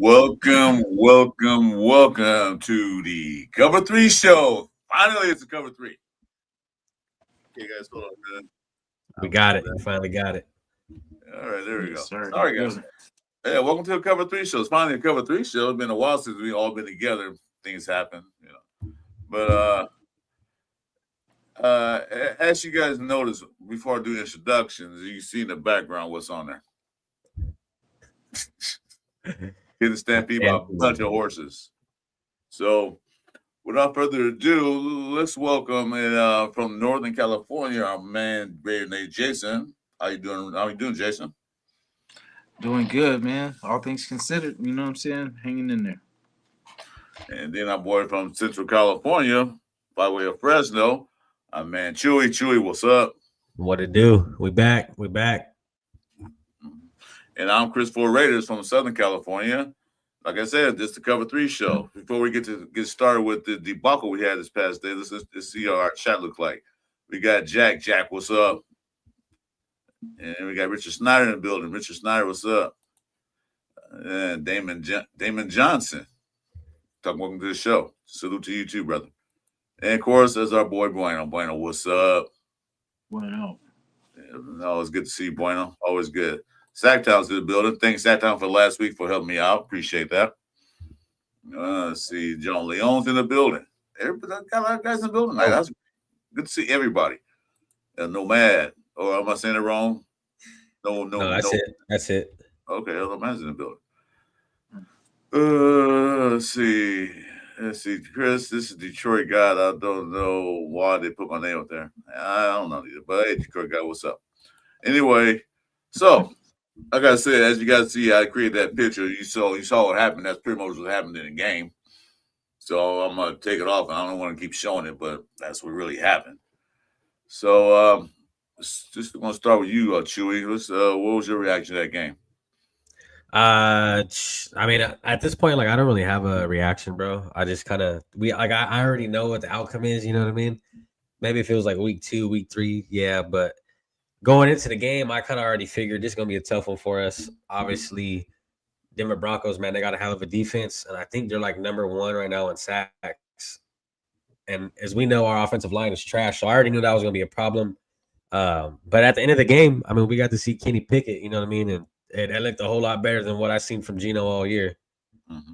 Welcome to the Cover 3 show. Finally, it's a Cover 3. Okay, guys, hold on, man. We got it. We finally got it. All right, there we go. Sir. Sorry, guys. Yeah, welcome to the Cover 3 show. It's finally a Cover 3 show. It's been a while since we've all been together. Things happen, But as you guys notice, before I do introductions, you see in the background what's on there. Getting stampede by a bunch of horses. So, without further ado, let's welcome from Northern California our man, great name Jason. How you doing? How you doing, Jason? Doing good, man. All things considered, you know what I'm saying? Hanging in there. And then our boy from Central California, by way of Fresno, our man Chewy. Chewy, what's up? What it do? We back. And I'm Chris Ford Raiders from Southern California. Like I said, this is the Cover 3 show. Before we get started with the debacle we had this past day, let's see how our chat looks like. We got Jack. Jack, what's up? And we got Richard Snyder in the building. Richard Snyder, what's up? And Damon Johnson. Welcome to the show. Salute to you too, brother. And of course, there's our boy Bueno. Bueno, what's up? Bueno. Always good to see you, Bueno. Always good. Sacktown's in the building. Thanks, Sacktown, for last week for helping me out. Appreciate that. Let's see. John Leon's in the building. Everybody got a lot of guys in the building. That's good to see everybody. Nomad. Or am I saying it wrong? No. That's it. Okay, Nomad's in the building. Let's see. Chris, this is Detroit guy. I don't know why they put my name up there. I don't know either. But hey, Detroit guy, what's up? Anyway, so like I said, as you guys see, I created that picture. You saw what happened. That's pretty much what happened in the game. So I'm gonna take it off. I don't want to keep showing it, but that's what really happened. So just gonna start with you, Chewy. What was your reaction to that game? I mean, at this point, like, I don't really have a reaction, bro. I just kind of I already know what the outcome is. You know what I mean? Maybe if it was like week 2, week 3, yeah, but. Going into the game, I kind of already figured this is going to be a tough one for us. Obviously, Denver Broncos, man, they got a hell of a defense, and I think they're like number 1 right now in sacks. And as we know, our offensive line is trash, so I already knew that was going to be a problem. But at the end of the game, I mean, we got to see Kenny Pickett, you know what I mean? And it looked a whole lot better than what I've seen from Geno all year. Mm-hmm.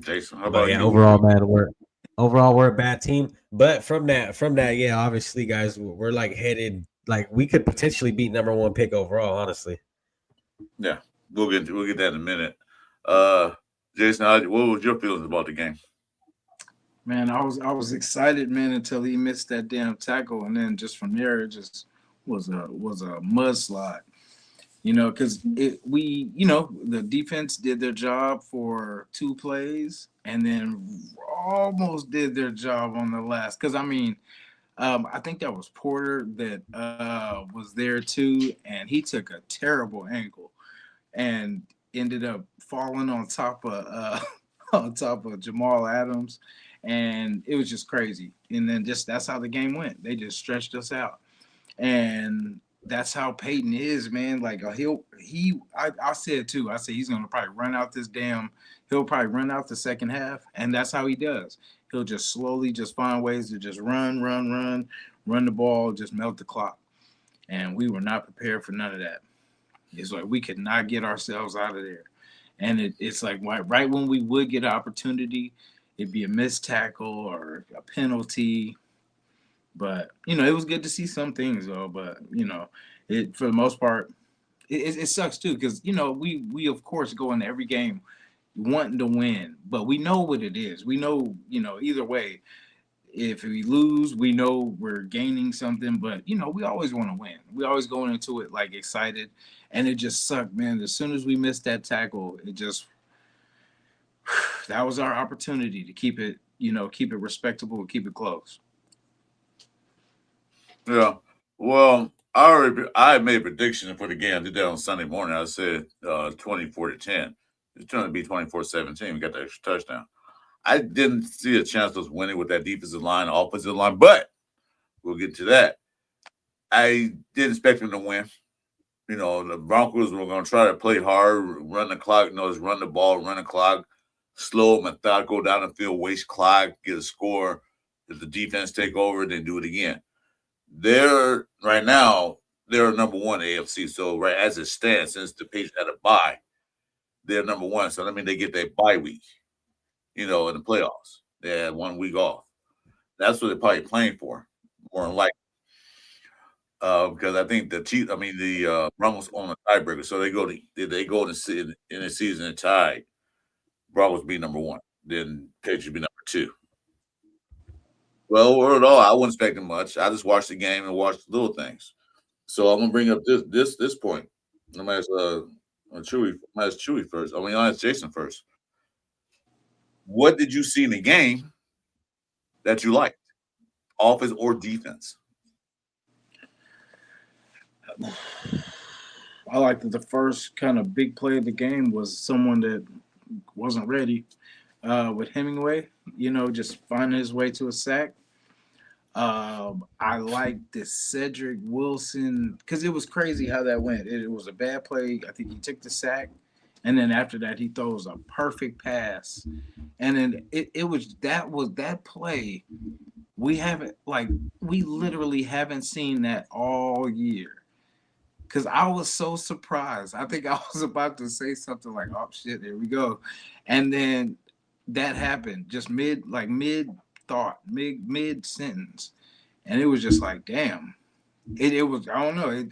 Jason, how about you? Overall, we're a bad team. But from that, yeah, obviously, guys, we're like headed, like we could potentially beat number 1 pick overall, honestly. Yeah, we'll get that in a minute. Jason, what was your feelings about the game? Man, I was excited, man, until he missed that damn tackle, and then just from there, it just was a mudslide. Because the defense did their job for 2 plays and then almost did their job on the last. Because, I mean, I think that was Porter that was there too, and he took a terrible ankle and ended up falling on top of Jamal Adams, and it was just crazy. And then that's how the game went. They just stretched us out, and that's how Peyton is, man. Like I said too. I said he's gonna probably run out he'll probably run out the second half, and that's how he does. He'll just slowly just find ways to just run the ball, just melt the clock. And we were not prepared for none of that. It's like we could not get ourselves out of there. And it's like right when we would get an opportunity, it'd be a missed tackle or a penalty. But, it was good to see some things, though. But, it for the most part, it sucks, too, because, we, of course, go into every game wanting to win. But we know what it is. We know, either way, if we lose, we know we're gaining something. But, we always want to win. We always going into it, like, excited. And it just sucked, man. As soon as we missed that tackle, that was our opportunity to keep it respectable, keep it close. Yeah, well, I made a prediction for the game. I did that on Sunday morning. I said 24-10. It's going to be 24-17. We got the extra touchdown. I didn't see a chance of us winning with that defensive line, offensive line, but we'll get to that. I didn't expect them to win. The Broncos were going to try to play hard, run the clock, just run the ball, run the clock, slow, methodical down the field, waste clock, get a score. If the defense take over, then do it again. Right now, they're number one AFC. So right as it stands, since the Patriots had a bye, they're number one. So they get their bye week, in the playoffs. They had 1 week off. That's what they're probably playing for, more than likely. Because I think the Broncos own a tiebreaker, so they go in the season and tied. Broncos be number one, then Patriots be number two. Well, overall, I wouldn't expect much. I just watched the game and watched little things. So I'm gonna bring up this point. I'm gonna ask Chewy first. I'll ask Jason first. What did you see in the game that you liked, offense or defense? I like that the first kind of big play of the game was someone that wasn't ready with Hemingway, just finding his way to a sack. I like this Cedric Wilson because it was crazy how that went. It was a bad play. I think he took the sack, and then after that he throws a perfect pass, and then it was that play. We literally haven't seen that all year. Because I was so surprised. I think I was about to say something like, "Oh shit, here we go," and then that happened just mid thought, mid sentence, and it was just like, damn. It was, I don't know.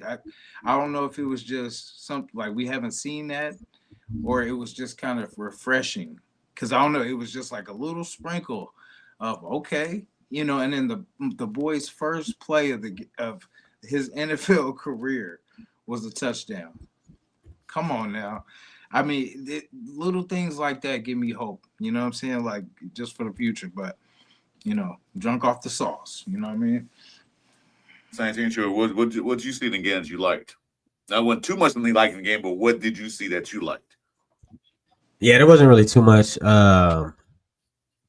I don't know if it was just something like we haven't seen that, or it was just kind of refreshing. Because I don't know, it was just like a little sprinkle of okay, and then the boy's first play of his NFL career was a touchdown. Come on now. I mean, little things like that give me hope. You know what I'm saying? Like just for the future, but drunk off the sauce. You know what I mean? Same thing, sure. What did you see in the game that you liked? Not wasn't too much something like in the game, but what did you see that you liked? Yeah, there wasn't really too much. But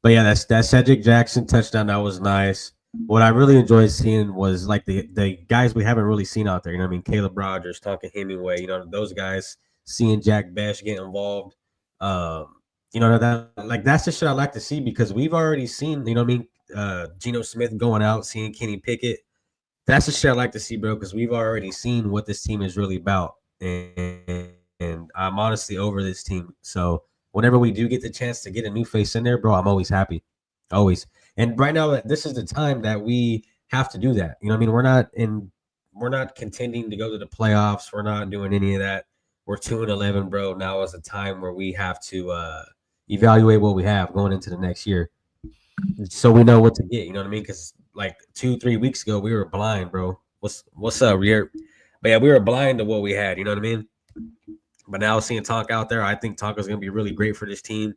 yeah, that Cedric Jackson touchdown, that was nice. What I really enjoyed seeing was like the guys we haven't really seen out there. You know what I mean? Caleb Rogers, Tonka Hemingway, those guys, seeing Jack Bash get involved. That's the shit I like to see because we've already seen, Geno Smith going out, seeing Kenny Pickett. That's the shit I like to see, bro, because we've already seen what this team is really about. And I'm honestly over this team. So whenever we do get the chance to get a new face in there, bro, I'm always happy. Always. And right now, this is the time that we have to do that. You know what I mean? We're not contending to go to the playoffs. We're not doing any of that. We're 2-11, bro. Now is a time where we have to evaluate what we have going into the next year. So we know what to get. You know what I mean? Because like 2-3 weeks ago, we were blind, bro. What's up, Rear? But yeah, we were blind to what we had. You know what I mean? But now seeing Tonka out there, I think Tonka's going to be really great for this team.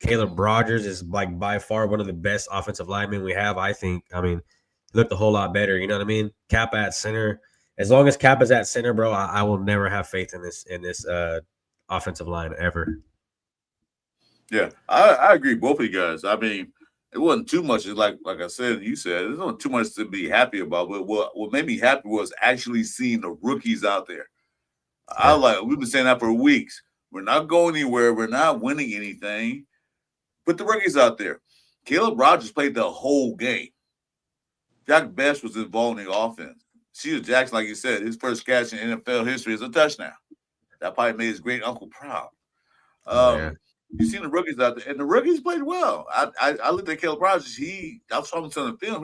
Caleb Rogers is like by far one of the best offensive linemen we have, I think. I mean, he looked a whole lot better. You know what I mean? Cap at center. As long as Cap is at center, bro, I will never have faith in this offensive line ever. Yeah, I agree. Both of you guys. I mean, it wasn't too much. Like I said, you said, there's not too much to be happy about. But what made me happy was actually seeing the rookies out there. Yeah. We've been saying that for weeks. We're not going anywhere. We're not winning anything. Put the rookies out there. Caleb Rogers played the whole game. Jack Best was involved in the offense. Cedar Jackson, like you said, his first catch in NFL history is a touchdown. That probably made his great uncle proud. You seen the rookies out there, and the rookies played well. I looked at Caleb Rogers. I was talking to him on the film.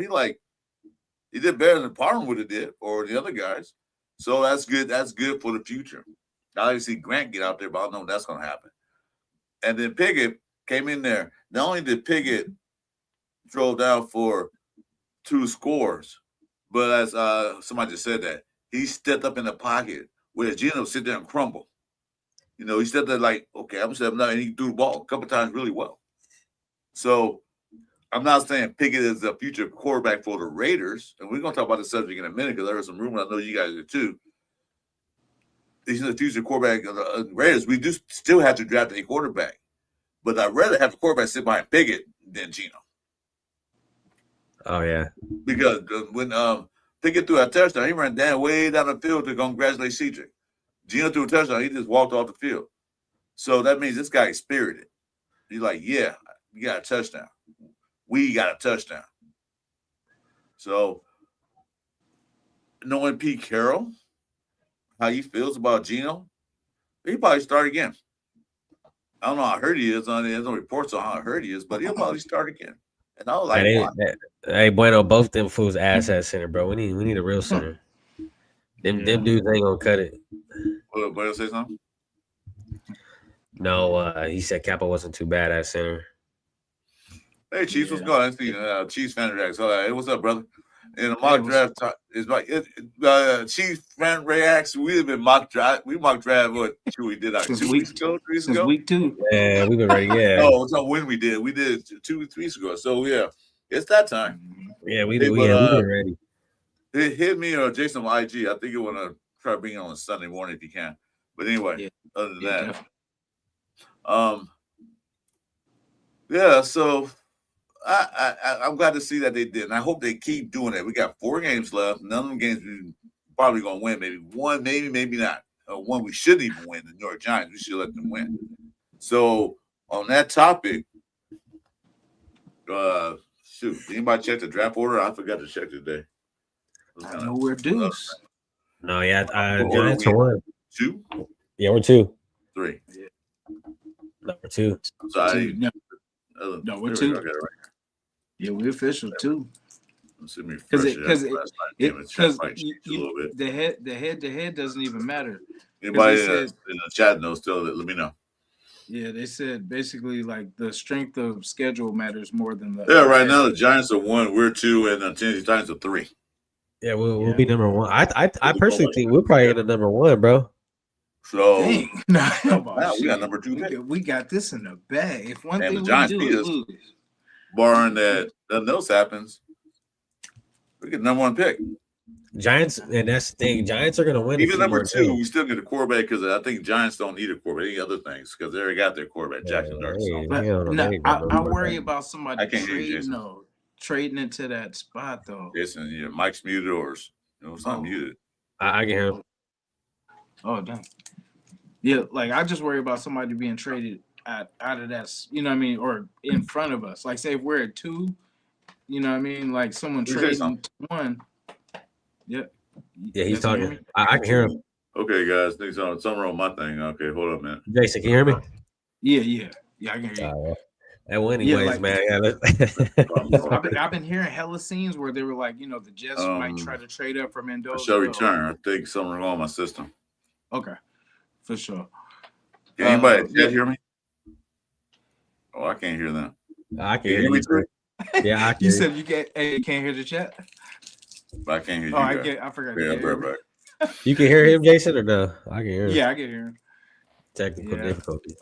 He did better than Parham would have did, or the other guys. So that's good. That's good for the future. I like to see Grant get out there, but I don't know if that's going to happen. And then Pickett came in there. Not only did Pickett drove down for 2 scores, but as somebody just said that, he stepped up in the pocket where Geno sit there and crumble. He stepped there like, okay, I'm stepping out, and he threw the ball a couple times really well. So I'm not saying Pickett is the future quarterback for the Raiders, and we're going to talk about the subject in a minute because there are some rumors. I know you guys do too. He's the future quarterback of the Raiders. We do still have to draft a quarterback, but I'd rather have a quarterback sit behind Pickett than Geno. Oh yeah, because when Pickett threw a touchdown, he ran way down the field to congratulate Cedric. Gino threw a touchdown. He just walked off the field. So that means this guy is spirited. He's like, yeah, you got a touchdown. We got a touchdown. So knowing Pete Carroll, how he feels about Gino, he probably start again. I don't know how hurt he is on it. There's no reports on how hurt he is, but he'll probably start again. And I was like, hey, Bueno, both them fools ass at center, bro. We need a real center. Them dudes ain't gonna cut it. What say something? No, he said Kappa wasn't too bad at center. Hey, Chiefs, what's going on? I see Chiefs fan reacts. Hey, what's up, brother? In the mock draft, it's like Chiefs fan reacts. We've been mock draft. We mock draft what we did 2 weeks ago, 3 weeks ago. Week 2. Yeah, we've been ready. Yeah. No, it's not when we did. We did 2 weeks ago. So yeah, it's that time. Yeah, we've been ready. Hit me or Jason on IG. I think you want to try bringing it on Sunday morning if you can. But anyway, other than that, definitely. So I'm glad to see that they did, and I hope they keep doing it. We got 4 games left. None of them games we probably gonna win. Maybe one, maybe not. One we shouldn't even win. The New York Giants. We should let them win. So on that topic, shoot, anybody check the draft order? I forgot to check today. I know we're deuce. No, yeah, Giants are 1. 2? Yeah, we're 2. 3. No, we're 2. I'm sorry. No, we're 2. Right. Yeah, we're official 2. Because the head doesn't even matter. Anybody in the chat knows still, let me know. Yeah, they said basically like the strength of schedule matters more than the. Yeah, right now the Giants are 1, we're 2, and the Tennessee Titans are 3. Yeah, we'll be number 1. I personally think we'll probably get a number 1, bro. So wow, we got number 2. We got this in the bag. If one and thing the Giants we do is lose, barring that nothing else happens, we get number 1 pick. Giants, and that's the thing. Giants are gonna win. Even number 2, we still get a quarterback because I think Giants don't need a quarterback. Any other things because they already got their quarterback, Jackson Dart. I worry about somebody trading into that spot though. Jason, Mike's muted or it's not muted. I can hear him. Oh damn. Yeah, like I just worry about somebody being traded out of that, you know what I mean, or in front of us. Like say if we're at 2, you know what I mean, like someone trading 1. Yep. Yeah, he's talking. I can hear him. Okay, guys, things on something wrong with my thing. Okay, hold up, man. Jason, can you hear me? Yeah, I can hear you. Well, anyways, man. I've been hearing hella scenes where they were like, the Jets might try to trade up for Mendoza. I shall return. I think something wrong with my system. Okay, for sure. Can anybody hear me? Oh, I can't hear them. I can hear you. Yeah, I can. You said you can't hear the chat. But I can't hear you. I forgot. Yeah, right back. You can hear him, Jason, or no? I can hear him. Yeah, I can hear him. Technical difficulty.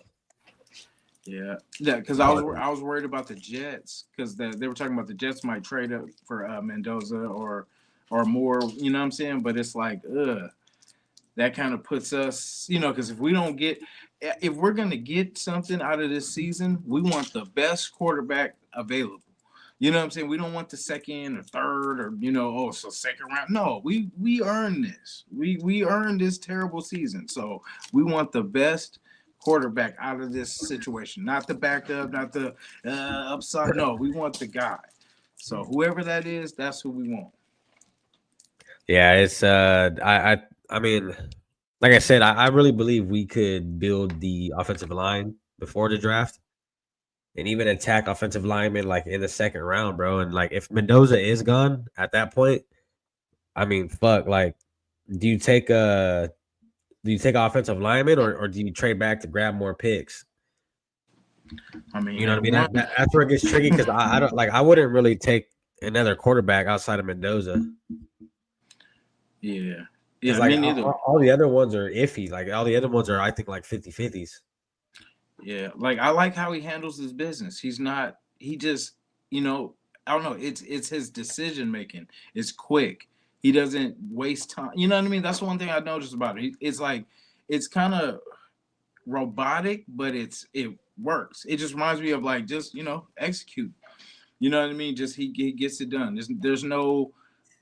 Yeah, because I was worried about the Jets because they were talking about the Jets might trade up for Mendoza or more. You know what I'm saying? But it's like, that kind of puts us, because if we're gonna get something out of this season, we want the best quarterback available. You know what I'm saying? We don't want the second or third or second round. No, we earned this. We earned this terrible season. So we want the best quarterback out of this situation, not the backup, not the upside. No, we want the guy. So whoever that is, that's who we want. Yeah, it's I mean, like I said, I really believe we could build the offensive line before the draft. And even attack offensive linemen like in the second round, bro. And like if Mendoza is gone at that point, I mean, fuck. Like, do you take an offensive lineman or do you trade back to grab more picks? I mean, you know what I mean. That's where it gets tricky because I don't like. I wouldn't really take another quarterback outside of Mendoza. Yeah. Like all the other ones are iffy. Like all the other ones are, I think, like 50-50s. Yeah, like I like how he handles his business. He just, I don't know. It's his decision making. It's quick. He doesn't waste time. You know what I mean? That's one thing I noticed about it. It's like, it's kind of robotic, but it works. It just reminds me of like, just, execute. You know what I mean? Just he gets it done. There's no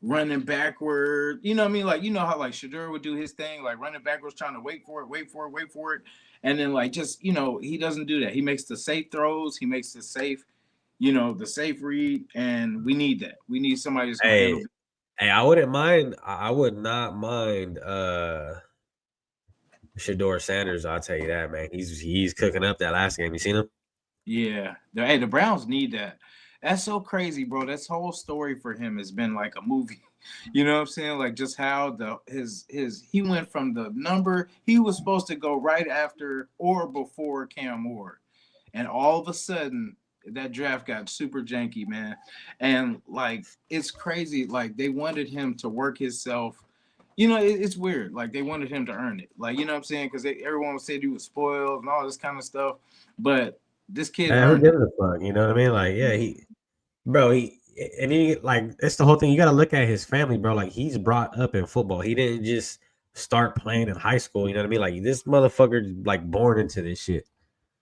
running backward. You know what I mean? Like, you know how like Shedeur would do his thing, like running backwards, trying to wait for it. And then like just, he doesn't do that. He makes the safe throws, he makes the safe, the safe read, and we need that. We need somebody that's gonna handle. Hey, I wouldn't mind. I would not mind Shedeur Sanders. I'll tell you that, man. He's cooking up that last game. You seen him? Yeah. Hey, the Browns need that. That's so crazy, bro. This whole story for him has been like a movie. You know what I'm saying? Like just how he went from the number he was supposed to go right after or before Cam Ward, and all of a sudden that draft got super janky, man. And like it's crazy. Like they wanted him to work himself. It's weird. Like they wanted him to earn it. Like you know what I'm saying? Because everyone said he was spoiled and all this kind of stuff, but this kid Who gives a fuck? You know what I mean? Like, yeah, like it's the whole thing. You got to look at his family, bro. Like he's brought up in football. He didn't just start playing in high school. You know what I mean? Like this motherfucker, like born into this shit.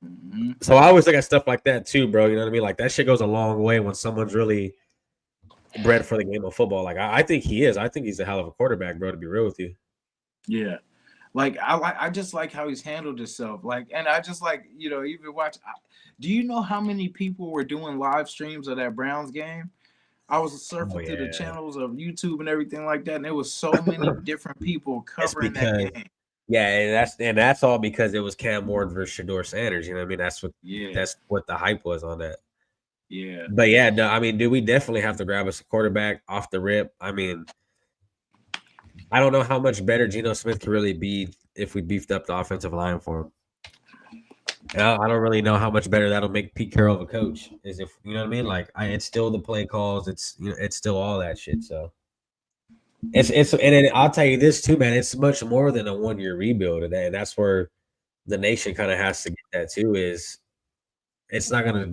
Mm-hmm. So I always look at stuff like that too, bro. You know what I mean? Like that shit goes a long way when someone's really bred for the game of football. Like I think he is. I think he's a hell of a quarterback, bro. To be real with you. Yeah. Like I just like how he's handled himself. Like, and I just like, even watch. Do you know how many people were doing live streams of that Browns game? I was surfing through the channels of YouTube and everything like that, and there was so many different people covering that game. Yeah, and that's all because it was Cam Ward versus Shedeur Sanders. You know what I mean? That's what the hype was on that. Yeah. But yeah, no, I mean, we definitely have to grab us a quarterback off the rip. I mean, I don't know how much better Geno Smith could really be if we beefed up the offensive line for him. And I don't really know how much better that'll make Pete Carroll a coach. Is if you know what I mean? Like, it's still the play calls. It's it's still all that shit. So and I'll tell you this too, man. It's much more than a 1-year rebuild, and that's where the nation kind of has to get that too. Is it's not gonna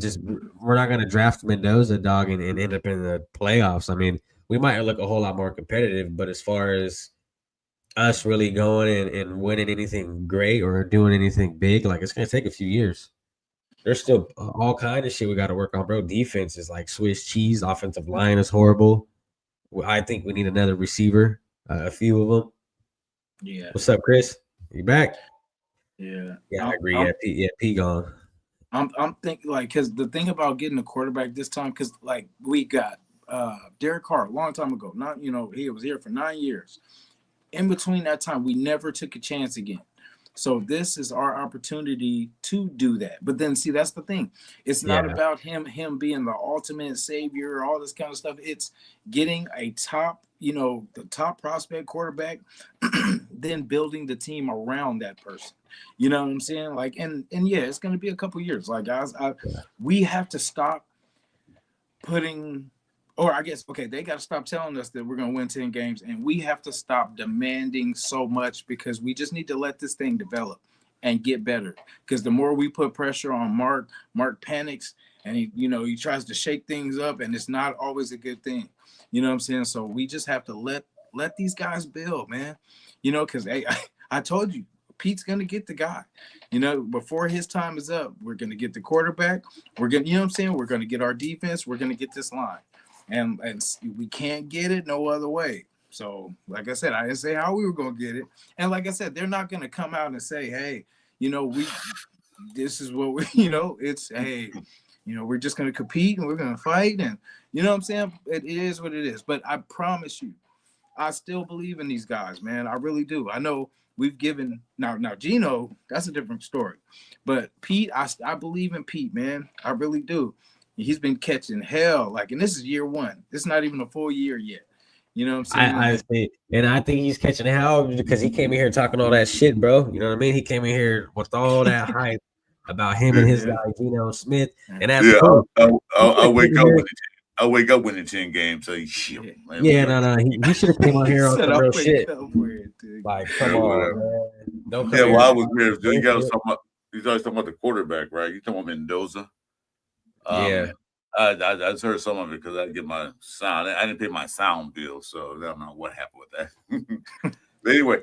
we're not gonna draft Mendoza, dog, and end up in the playoffs. I mean, we might look a whole lot more competitive, but as far as us really going and winning anything great or doing anything big, like it's gonna take a few years. There's still all kind of shit we got to work on, bro. Defense is like Swiss cheese. Offensive line is horrible. I think we need another receiver, a few of them. Yeah. What's up, Chris? You back? Yeah. Yeah, I agree. P gone. I'm thinking like because the thing about getting a quarterback this time, because like we got Derek Carr a long time ago. Not he was here for 9 years. In between that time, we never took a chance again. So this is our opportunity to do that. But then see, that's the thing. It's not about him being the ultimate savior, all this kind of stuff. It's getting a top, the top prospect quarterback, then building the team around that person. You know what I'm saying? Like, and yeah, it's going to be a couple years. Like, guys, we have to stop putting. Or I guess, okay, they got to stop telling us that we're going to win 10 games, and we have to stop demanding so much because we just need to let this thing develop and get better. Because the more we put pressure on Mark panics, and he tries to shake things up, and it's not always a good thing. You know what I'm saying? So we just have to let these guys build, man. Because I told you, Pete's going to get the guy. Before his time is up, we're going to get the quarterback. We're going to, you know what I'm saying? We're going to get our defense. We're going to get this line. And we can't get it no other way. So, like I said, I didn't say how we were going to get it. And like I said, they're not going to come out and say, hey, this is what we, it's, hey, we're just going to compete and we're going to fight. And you know what I'm saying? It is what it is. But I promise you, I still believe in these guys, man. I really do. I know we've given now Geno, that's a different story. But Pete, I believe in Pete, man. I really do. He's been catching hell, and this is year one. It's not even a full year yet. You know what I'm saying? I think he's catching hell because he came in here talking all that shit, bro. You know what I mean? He came in here with all that hype about him and his guy Geno Smith, and that's cool. I wake up winning 10 games. So shit. No. He should have came on here on some real shit. Like, come on, man. Don't come here. Well, I was here. You got to talk about. You guys talking about the quarterback, right? You talking about Mendoza? Yeah, I just heard some of it because I didn't get my sound. I didn't pay my sound bill, so I don't know what happened with that. But anyway,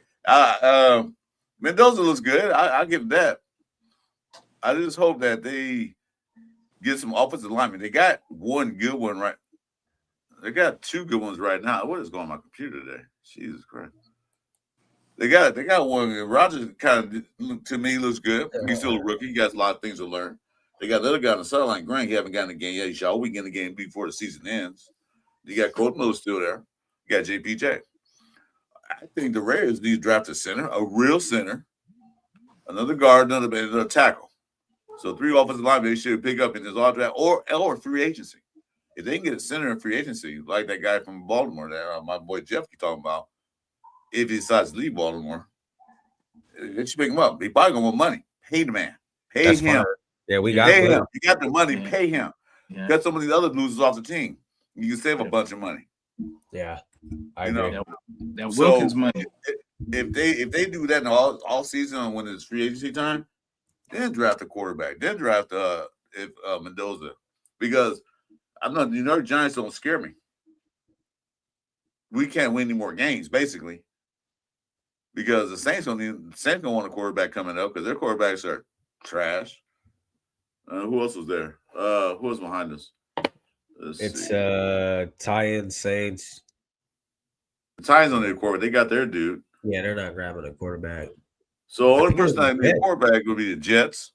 Mendoza looks good. I give that. I just hope that they get some offensive linemen. They got one good one, right? They got two good ones right now. What is going on my computer today? Jesus Christ. They got one. Rogers kind of to me looks good. He's still a rookie. He got a lot of things to learn. They got the other guy on the sideline, Grant. He haven't gotten a game yet. He's always getting a game before the season ends. You got Colt Miller still there. You got JPJ. I think the Raiders need to draft a center, a real center, another guard, another tackle. So 3 offensive linemen they should pick up in this all draft or free agency. If they can get a center in free agency, like that guy from Baltimore, that my boy Jeff keep talking about, if he decides to leave Baltimore, they should pick him up. He probably gonna want money. Pay the man. Pay That's him. fine. Yeah, we Pay got him. You got the money. Yeah. Pay him. Yeah. Cut some of these other losers off the team. You can save a bunch of money. Yeah, I You agree. know, That Wilkins money. If they do that in all season when it's free agency time, then draft a quarterback. Then draft Mendoza, because I'm not. The New York Giants don't scare me. We can't win any more games, basically, because the Saints don't want a quarterback coming up because their quarterbacks are trash. Who else was there? Who was behind us? It's Titans, Saints. The Titans on their quarterback. They got their dude. Yeah, they're not grabbing a quarterback. So the only think it person was that need a Jets. quarterback would be the Jets,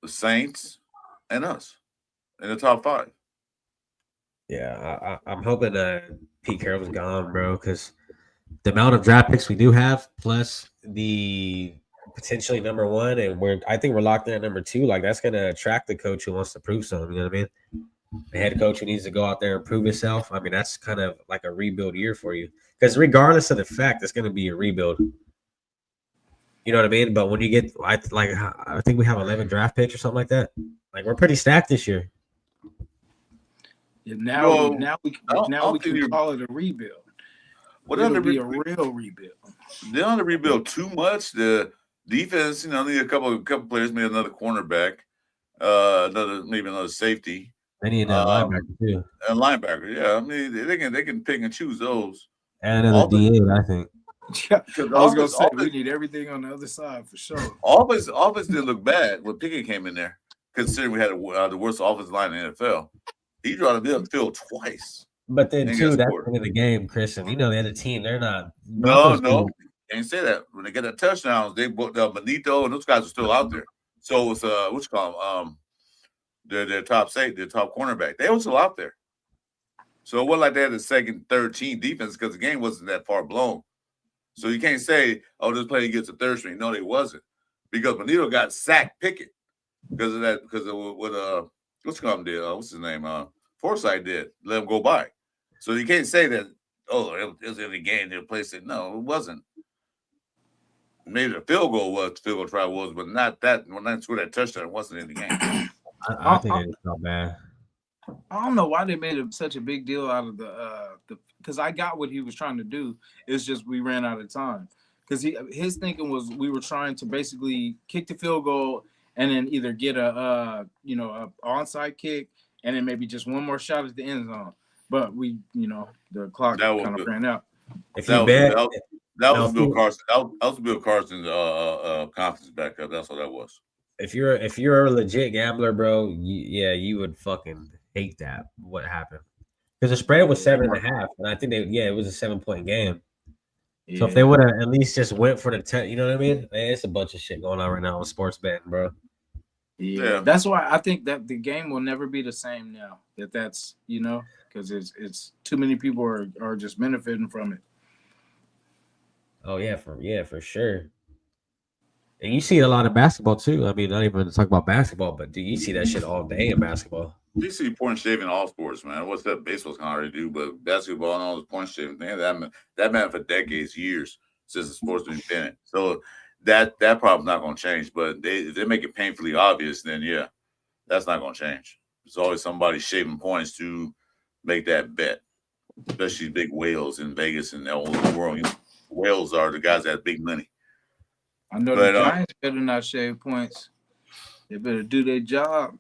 the Saints, and us in the top 5. Yeah, I'm hoping that Pete Carroll's gone, bro, because the amount of draft picks we do have, plus the potentially number 1, and I think we're locked in at number 2. Like that's gonna attract the coach who wants to prove something. You know what I mean? The head coach who needs to go out there and prove himself. I mean, that's kind of like a rebuild year for you, because regardless of the fact, it's gonna be a rebuild. You know what I mean? But when you get, I think we have 11 draft picks or something like that. Like we're pretty stacked this year. Yeah, Well, now we can call it a rebuild. It'll be a real rebuild. They don't rebuild too much. The defense, need a couple players, maybe another cornerback, maybe another safety. They need a linebacker too. A linebacker, yeah. I mean, they can pick and choose those. And another D8, I think. Yeah, I was gonna say we need everything on the other side for sure. Offense didn't look bad when Pickett came in there, considering we had the worst offensive line in the NFL. He dropped the field twice. But then too, that's the end of the game, Chris. And they had a team. They're not. No, can't say that. When they get the touchdowns, they booked Benito and those guys are still out there. So it's what you call them? Their top cornerback. They were still out there. So it wasn't like they had the second, third team defense because the game wasn't that far blown. So you can't say, this player gets a third string. No, they wasn't. Because Benito got sacked Pickett because of that, because of what what's his name? Forsythe did. Let him go by. So you can't say that, it was in the game, they'll place it. No, it wasn't. Maybe the field goal try was, but not that. When I scored that touchdown, it wasn't in the game. I think it's not bad. I don't know why they made such a big deal out of the because I got what he was trying to do. It's just we ran out of time. Because his thinking was we were trying to basically kick the field goal and then either get a onside kick and then maybe just one more shot at the end zone. But we, the clock kind of ran out. If you bet, that was Bill Carson. That was Bill Carson's confidence backup. That's what that was. If you're a legit gambler, bro, you would fucking hate that. What happened? Because the spread was 7.5, and I think it was a 7-point game. Yeah. So if they would have at least just went for the 10, you know what I mean? It's a bunch of shit going on right now with sports betting, bro. Yeah, that's why I think that the game will never be the same now. That's because it's too many people are just benefiting from it. Oh for sure. And you see a lot of basketball too. I mean, not even to talk about basketball, but do you see that shit all day in basketball? You see point shaving all sports, man. What's that baseball's kind of already do, but basketball and all this point shaving thing, that man for decades, years since the sport's been invented. So that problem's not going to change. But if they make it painfully obvious, then yeah, that's not going to change. There's always somebody shaving points to make that bet, especially big whales in Vegas and all over the world. Whales are the guys that have big money. I know the Giants better not shave points. They better do their job.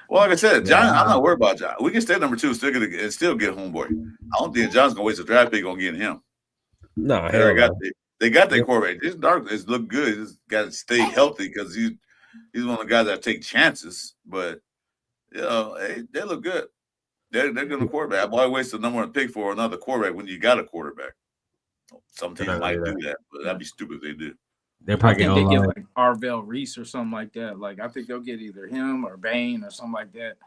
Well, like I said, Giants, I'm not worried about John. We can stay number 2, still get homeboy. I don't think John's gonna waste a draft pick on getting him. No, they got their quarterback. This darkness look good. He's got to stay healthy because he's one of the guys that take chances. But They look good. They're going to quarterback. Why waste the number one pick for another quarterback when you got a quarterback? Some They're teams not gonna might do do that. that, but that'd be stupid if they do. They'll I probably get think they get O-line. like Arvell Reese or something like that. Like I think they'll get either him or Bain or something like that.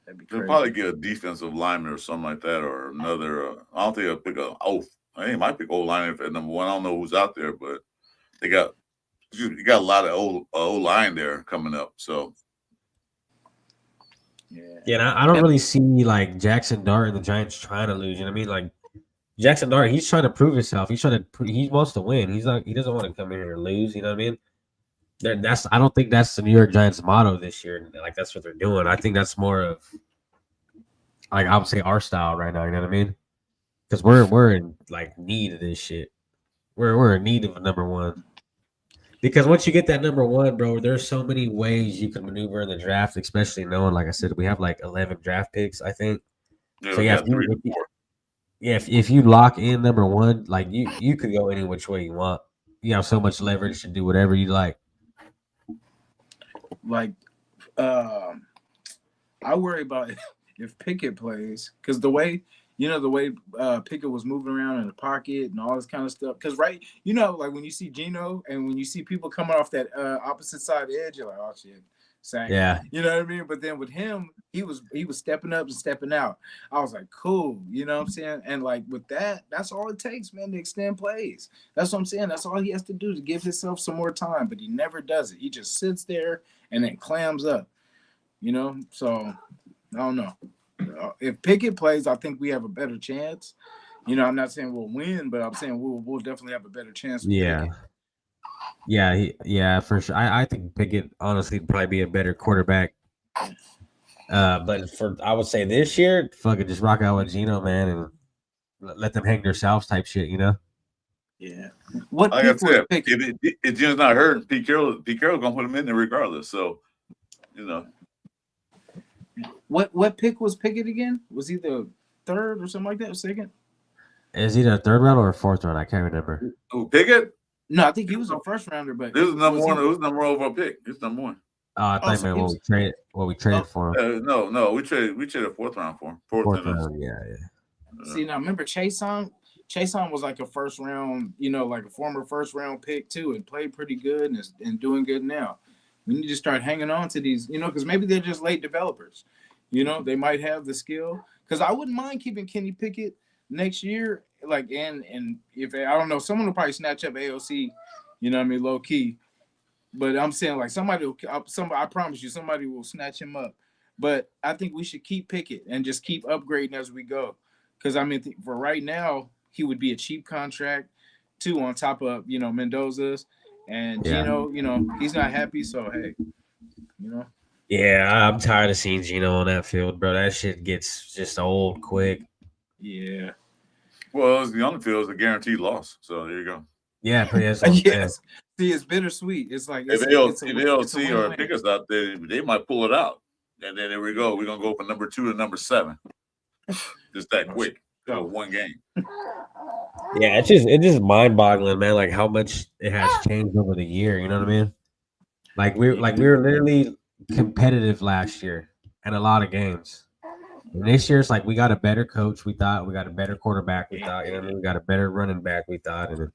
That'd be They'll crazy. probably get a defensive lineman or something like that, or another. I don't think they'll pick a. Oh, they might pick O line at number one. I don't know who's out there, but they got you got a lot of O line there coming up. So Yeah, and I don't really see like Jackson Dart and the Giants trying to lose. You know what I mean? Like Jackson Dart, he's trying to prove himself. He's trying to. He wants to win. He's not. He doesn't want to come in here and lose. You know what I mean? That's. I don't think that's the New York Giants motto this year. Like that's what they're doing. I think that's more of like I would say our style right now. You know what I mean? Because we're in like need of this shit. We're in need of a number one. Because once you get that number one, bro, there's so many ways you can maneuver in the draft, especially knowing, like I said, we have like 11 draft picks, I think. yeah, So we yeah, got 3 to 4. if you lock in number one, like you could go any which way you want. You have so much leverage to do whatever you like. Like, I worry about if Pickett plays because the way Pickett was moving around in the pocket and all this kind of stuff. Because like when you see Geno and when you see people coming off that opposite side of the edge, you're like, oh shit, sack. Yeah, You know what I mean? But then with him, he was stepping up and stepping out. I was like, cool. You know what I'm saying? And like with that, that's all it takes, man, to extend plays. That's what I'm saying. That's all he has to do to give himself some more time. But he never does it. He just sits there and then clams up. So I don't know. If Pickett plays, I think we have a better chance. I'm not saying we'll win, but I'm saying we'll definitely have a better chance with yeah, Pickett. yeah, for sure. I think Pickett honestly would probably be a better quarterback. But I would say this year, fucking just rock out with Geno, man, and let them hang themselves type shit. You know? Yeah. What Like I pick was said, Pickett? if Jim's not hurt, Pete Carroll gonna put him in there regardless. So you know, What pick was Pickett again? Was he the third or something like that? Or second? Is he a third round or a fourth round? I can't remember. who Pickett? No, I think he was a first rounder. But This is number was one. he? It was number one overall pick. It's number one. I Oh, thought so man, he was. what we traded for him. No, we traded a fourth round for him. Fourth round, yeah. See, now remember Chason was like a first round, like a former first round pick too, and played pretty good and doing good now. We need to start hanging on to these, because maybe they're just late developers. They might have the skill. Because I wouldn't mind keeping Kenny Pickett next year. Like, and if I don't know, someone will probably snatch up AOC, low key. But I'm saying like I promise you, somebody will snatch him up. But I think we should keep Pickett and just keep upgrading as we go. Because I mean, for right now, he would be a cheap contract too, on top of Mendoza's and Yeah. Geno. He's not happy, so hey, Yeah, I'm tired of seeing Geno on that field, bro. That shit gets just old quick. yeah, Well, the only field is a guaranteed loss. So there you go. Yeah, pretty much. yes. See, it's bittersweet. It's like If it's a LC or win-win. Pickens out there, they might pull it out. And then there we go. We're gonna go from number 2 to number 7. Just that quick. Go. One game. Yeah, it's just mind boggling, man. Like how much it has changed over the year. You know what I mean? Like we were literally competitive last year in a lot of games. And this year it's like we got a better coach. We thought we got a better quarterback. We thought we got a better running back. We thought, and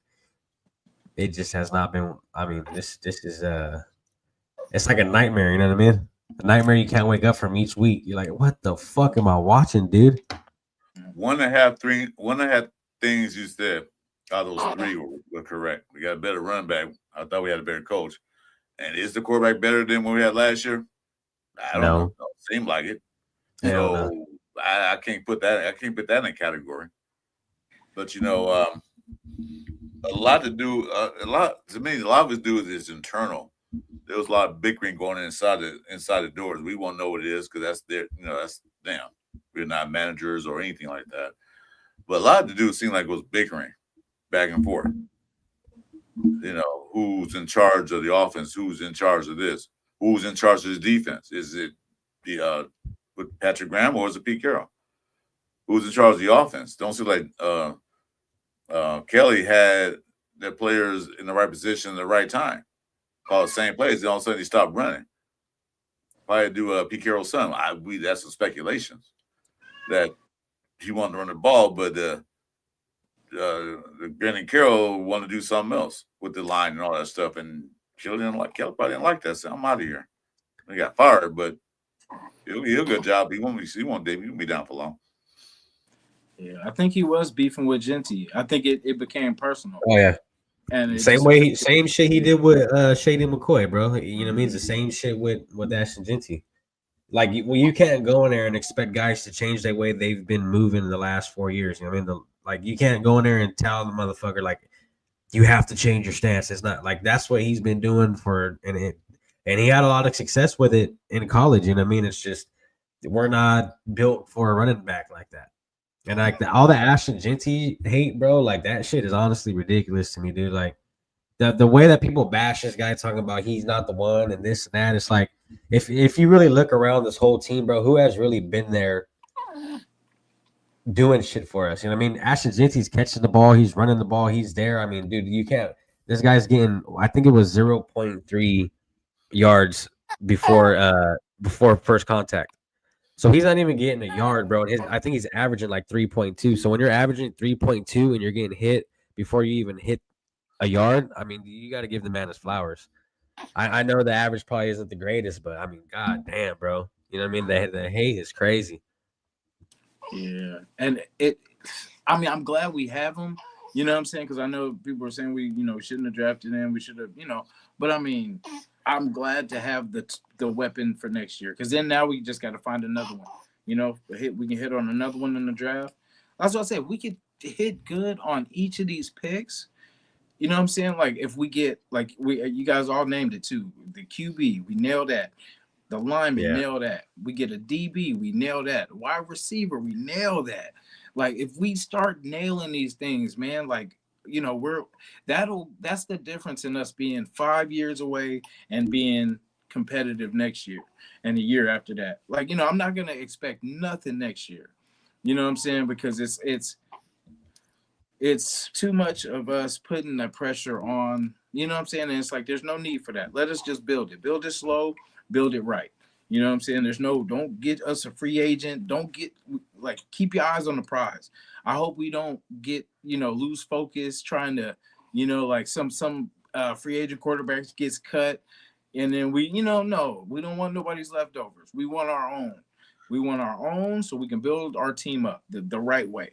it just has not been. I mean, this is it's like a nightmare. You know what I mean? A nightmare you can't wake up from each week. You're like, what the fuck am I watching, dude? 1.5 things you said out of those 3 were correct. We got a better running back. I thought we had a better coach. And is the quarterback better than what we had last year? I don't know. Seemed like it. Hell So no. I can't put that. I can't put that in a category. But a lot to do. A lot of it do is internal. There was a lot of bickering going inside the doors. We won't know what it is because that's their. That's them. We're not managers or anything like that. But a lot to do seemed like it was bickering back and forth. Who's in charge of the offense? Who's in charge of this? Who's in charge of the defense? Is it with Patrick Graham or is it Pete Carroll? Who's in charge of the offense? Don't seem like Kelly had the players in the right position at the right time. Call the same plays, then all of a sudden he stopped running. probably do Pete Carroll's son. That's some speculations that he wanted to run the ball, but Brandon Carroll wanted to do something else with the line and all that stuff, and Kelly probably didn't like that. So I'm out of here. He got fired, but he'll do a good job. He won't be down for long. Yeah, I think he was beefing with Genty. I think it became personal. Oh yeah. And same shit he did with Shady McCoy, bro. You know what I mean? It's the same shit with Ashton Genty. Like, you can't go in there and expect guys to change their way they've been moving the last 4 years. You know what I mean? You can't go in there and tell the motherfucker like you have to change your stance. It's not like that's what he's been doing and he had a lot of success with it in college. You know what I mean? It's just we're not built for a running back like that. And like all the Ashton Genty hate, bro, like that shit is honestly ridiculous to me, dude. Like the way that people bash this guy talking about he's not the one and this and that, it's like if you really look around this whole team, bro, who has really been there doing shit for us? You know what I mean? Ashton Genty's catching the ball, he's running the ball, he's there. I mean, dude, you can't. This guy's getting, I think it was 0.3 yards before first contact. So he's not even getting a yard, bro. I think he's averaging like 3.2. So when you're averaging 3.2 and you're getting hit before you even hit a yard, I mean, you got to give the man his flowers. I know the average probably isn't the greatest, but I mean, god damn, bro. You know what I mean? The hate is crazy. Yeah, and I'm glad we have him. You know what I'm saying? Because I know people are saying we, shouldn't have drafted him. We should have, But I mean, I'm glad to have the weapon for next year. Because then now we just got to find another one. We can hit on another one in the draft. That's what I said. We could hit good on each of these picks. You know what I'm saying? Like if we get you guys all named it too. The QB, we nailed that. The lineman, nail that. We get a DB, we nail that. Wide receiver, we nail that. Like if we start nailing these things, man, that's the difference in us being 5 years away and being competitive next year and the year after that. I'm not gonna expect nothing next year. You know what I'm saying? Because it's too much of us putting the pressure on, you know what I'm saying? And it's like there's no need for that. Let us just build it. Build it slow, build it right. You know what I'm saying? Don't get us a free agent. Don't keep your eyes on the prize. I hope we don't get, lose focus trying to, some free agent quarterbacks gets cut. And then no, we don't want nobody's leftovers. We want our own. We want our own so we can build our team up the right way.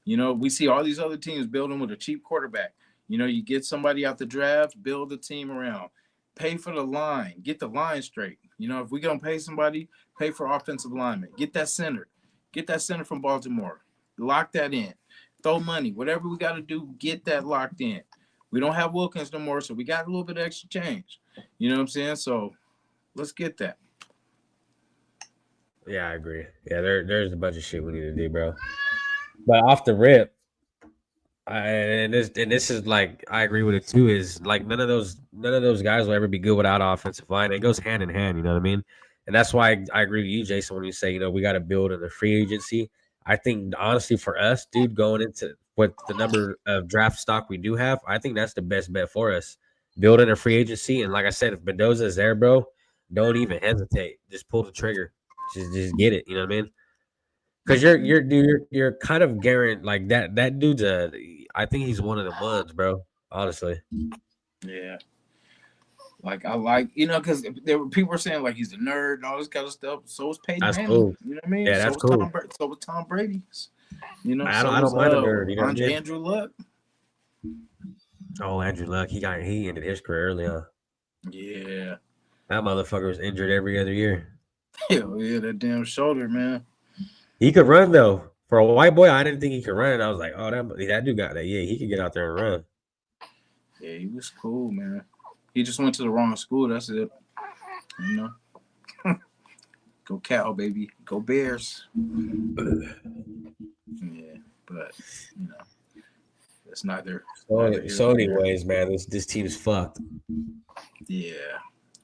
We see all these other teams building with a cheap quarterback. You get somebody out the draft, build the team around. Pay for the line. Get the line straight. If we're going to pay somebody, pay for offensive linemen. Get that center. Get that center from Baltimore. Lock that in. Throw money. Whatever we got to do, get that locked in. We don't have Wilkins no more, so we got a little bit of extra change. You know what I'm saying? So let's get that. Yeah, I agree. Yeah, there's a bunch of shit we need to do, bro. But off the rip, this is like I agree with it too. Is like none of those guys will ever be good without offensive line. It goes hand in hand. You know what I mean? And that's why I agree with you, Jason, when you say we got to build in the free agency. I think honestly for us, dude, going into with the number of draft stock we do have, I think that's the best bet for us. Building a free agency, and like I said, if Mendoza is there, bro, don't even hesitate. Just pull the trigger. Just get it. You know what I mean? Because you're kind of guaranteed like that dude's I think he's one of the ones, bro. Honestly. Yeah. Because people were saying like he's a nerd and all this kind of stuff. So was Peyton Manning. Cool. You know what I mean? Yeah, that's cool. So was Tom Brady. I don't mind a nerd. You know what I mean? Andrew Luck. Oh, Andrew Luck. He ended his career early on. Yeah. That motherfucker was injured every other year. Hell yeah, that damn shoulder, man. He could run though. For a white boy, I didn't think he could run. I was like, oh, that dude got that. Yeah, he could get out there and run. Yeah, he was cool, man. He just went to the wrong school. That's it. Go Cal, baby. Go Bears. Yeah, but it's neither. So anyways, man, this team's fucked. Yeah,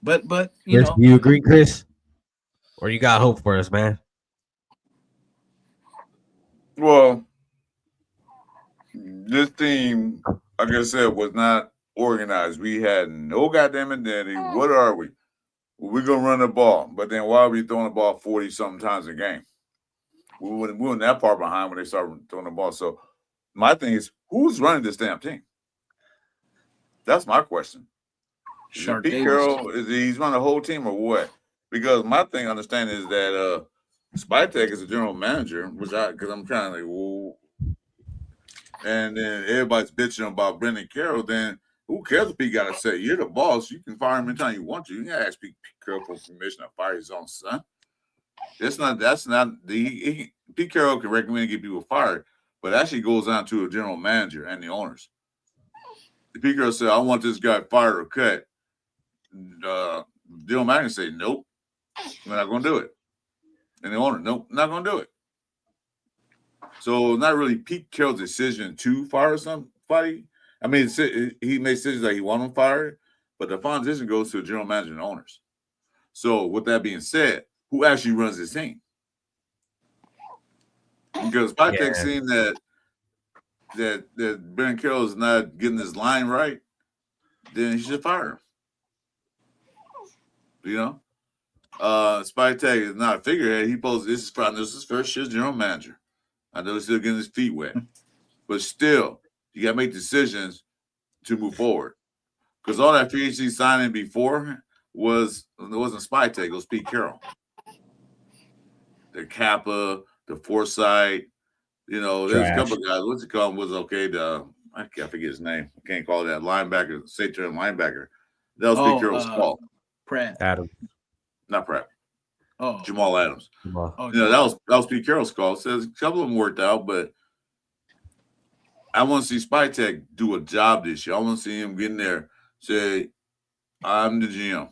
but Chris, do you agree, Chris? Or you got hope for us, man? Well, this team, like I said, was not organized. We had no goddamn identity. What are we? we're gonna run the ball, but then why are we throwing the ball 40-something times a game? We weren't that far behind when they started throwing the ball. So my thing is, who's running this damn team? That's my question. Is it Shark Pete Davis. Carroll? Is he's running the whole team or what? Because my thing, understanding is that Spytek is a general manager, because I'm kind of like, whoa. And then everybody's bitching about Brendan Carroll. Then who cares if he got to say you're the boss? You can fire him anytime you want to. You gotta ask Pete Carroll for permission to fire his own son. That's not the Pete Carroll can recommend to get people fired, but it actually goes down to a general manager and the owners. If Pete Carroll said, I want this guy fired or cut, general manager say, nope, we're not going to do it. And the owner, nope, not going to do it. So not really Pete Carroll's decision to fire somebody. I mean, he made decisions that he wanted to fire, but the final decision goes to the general manager and owners. So with that being said, who actually runs this team? Because Spytek's seeing that Brendan Carroll is not getting his line right, then he should fire him. You know? Spytek is not a figurehead. This is his first year as general manager. I know he's still getting his feet wet. But still, you gotta make decisions to move forward. Because all that free agency signing before wasn't Spytek, it was Pete Carroll. The Kappa, the Foresight, there's a couple of guys. What's it called? Was okay. I can't forget his name. I can't call it that linebacker, safety linebacker. That was Pete Carroll's fault. Pratt. Adams. Not Pratt. Oh, Jamal Adams. Oh, that was Pete Carroll's call. So a couple of them worked out, but I want to see Spytek do a job this year. I want to see him get in there, say, I'm the GM.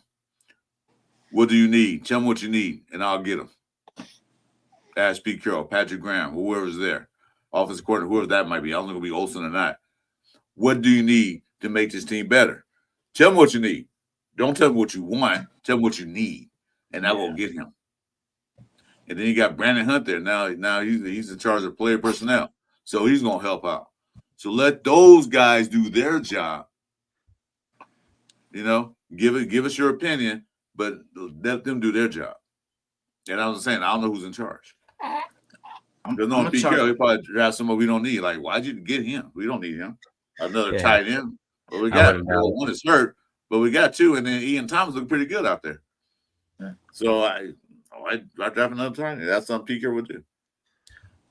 What do you need? Tell me what you need, and I'll get them. Ask Pete Carroll, Patrick Graham, whoever's there, offensive coordinator, whoever that might be. I don't know if it'll be Olsen or not. What do you need to make this team better? Tell me what you need. Don't tell me what you want. Tell me what you need, and I will get him. And then you got Brandon Hunt there. Now he's in charge of player personnel, so he's going to help out. So let those guys do their job. Give us your opinion, but let them do their job. And I was saying, I don't know who's in charge. There's no Pete Carroll. He probably draft somebody we don't need. Like, why'd you get him? We don't need him. Another tight end. But we got one is hurt, but we got two, and then Ian Thomas looked pretty good out there. Yeah. So I draft another tight end. That's something Pete Carroll would do.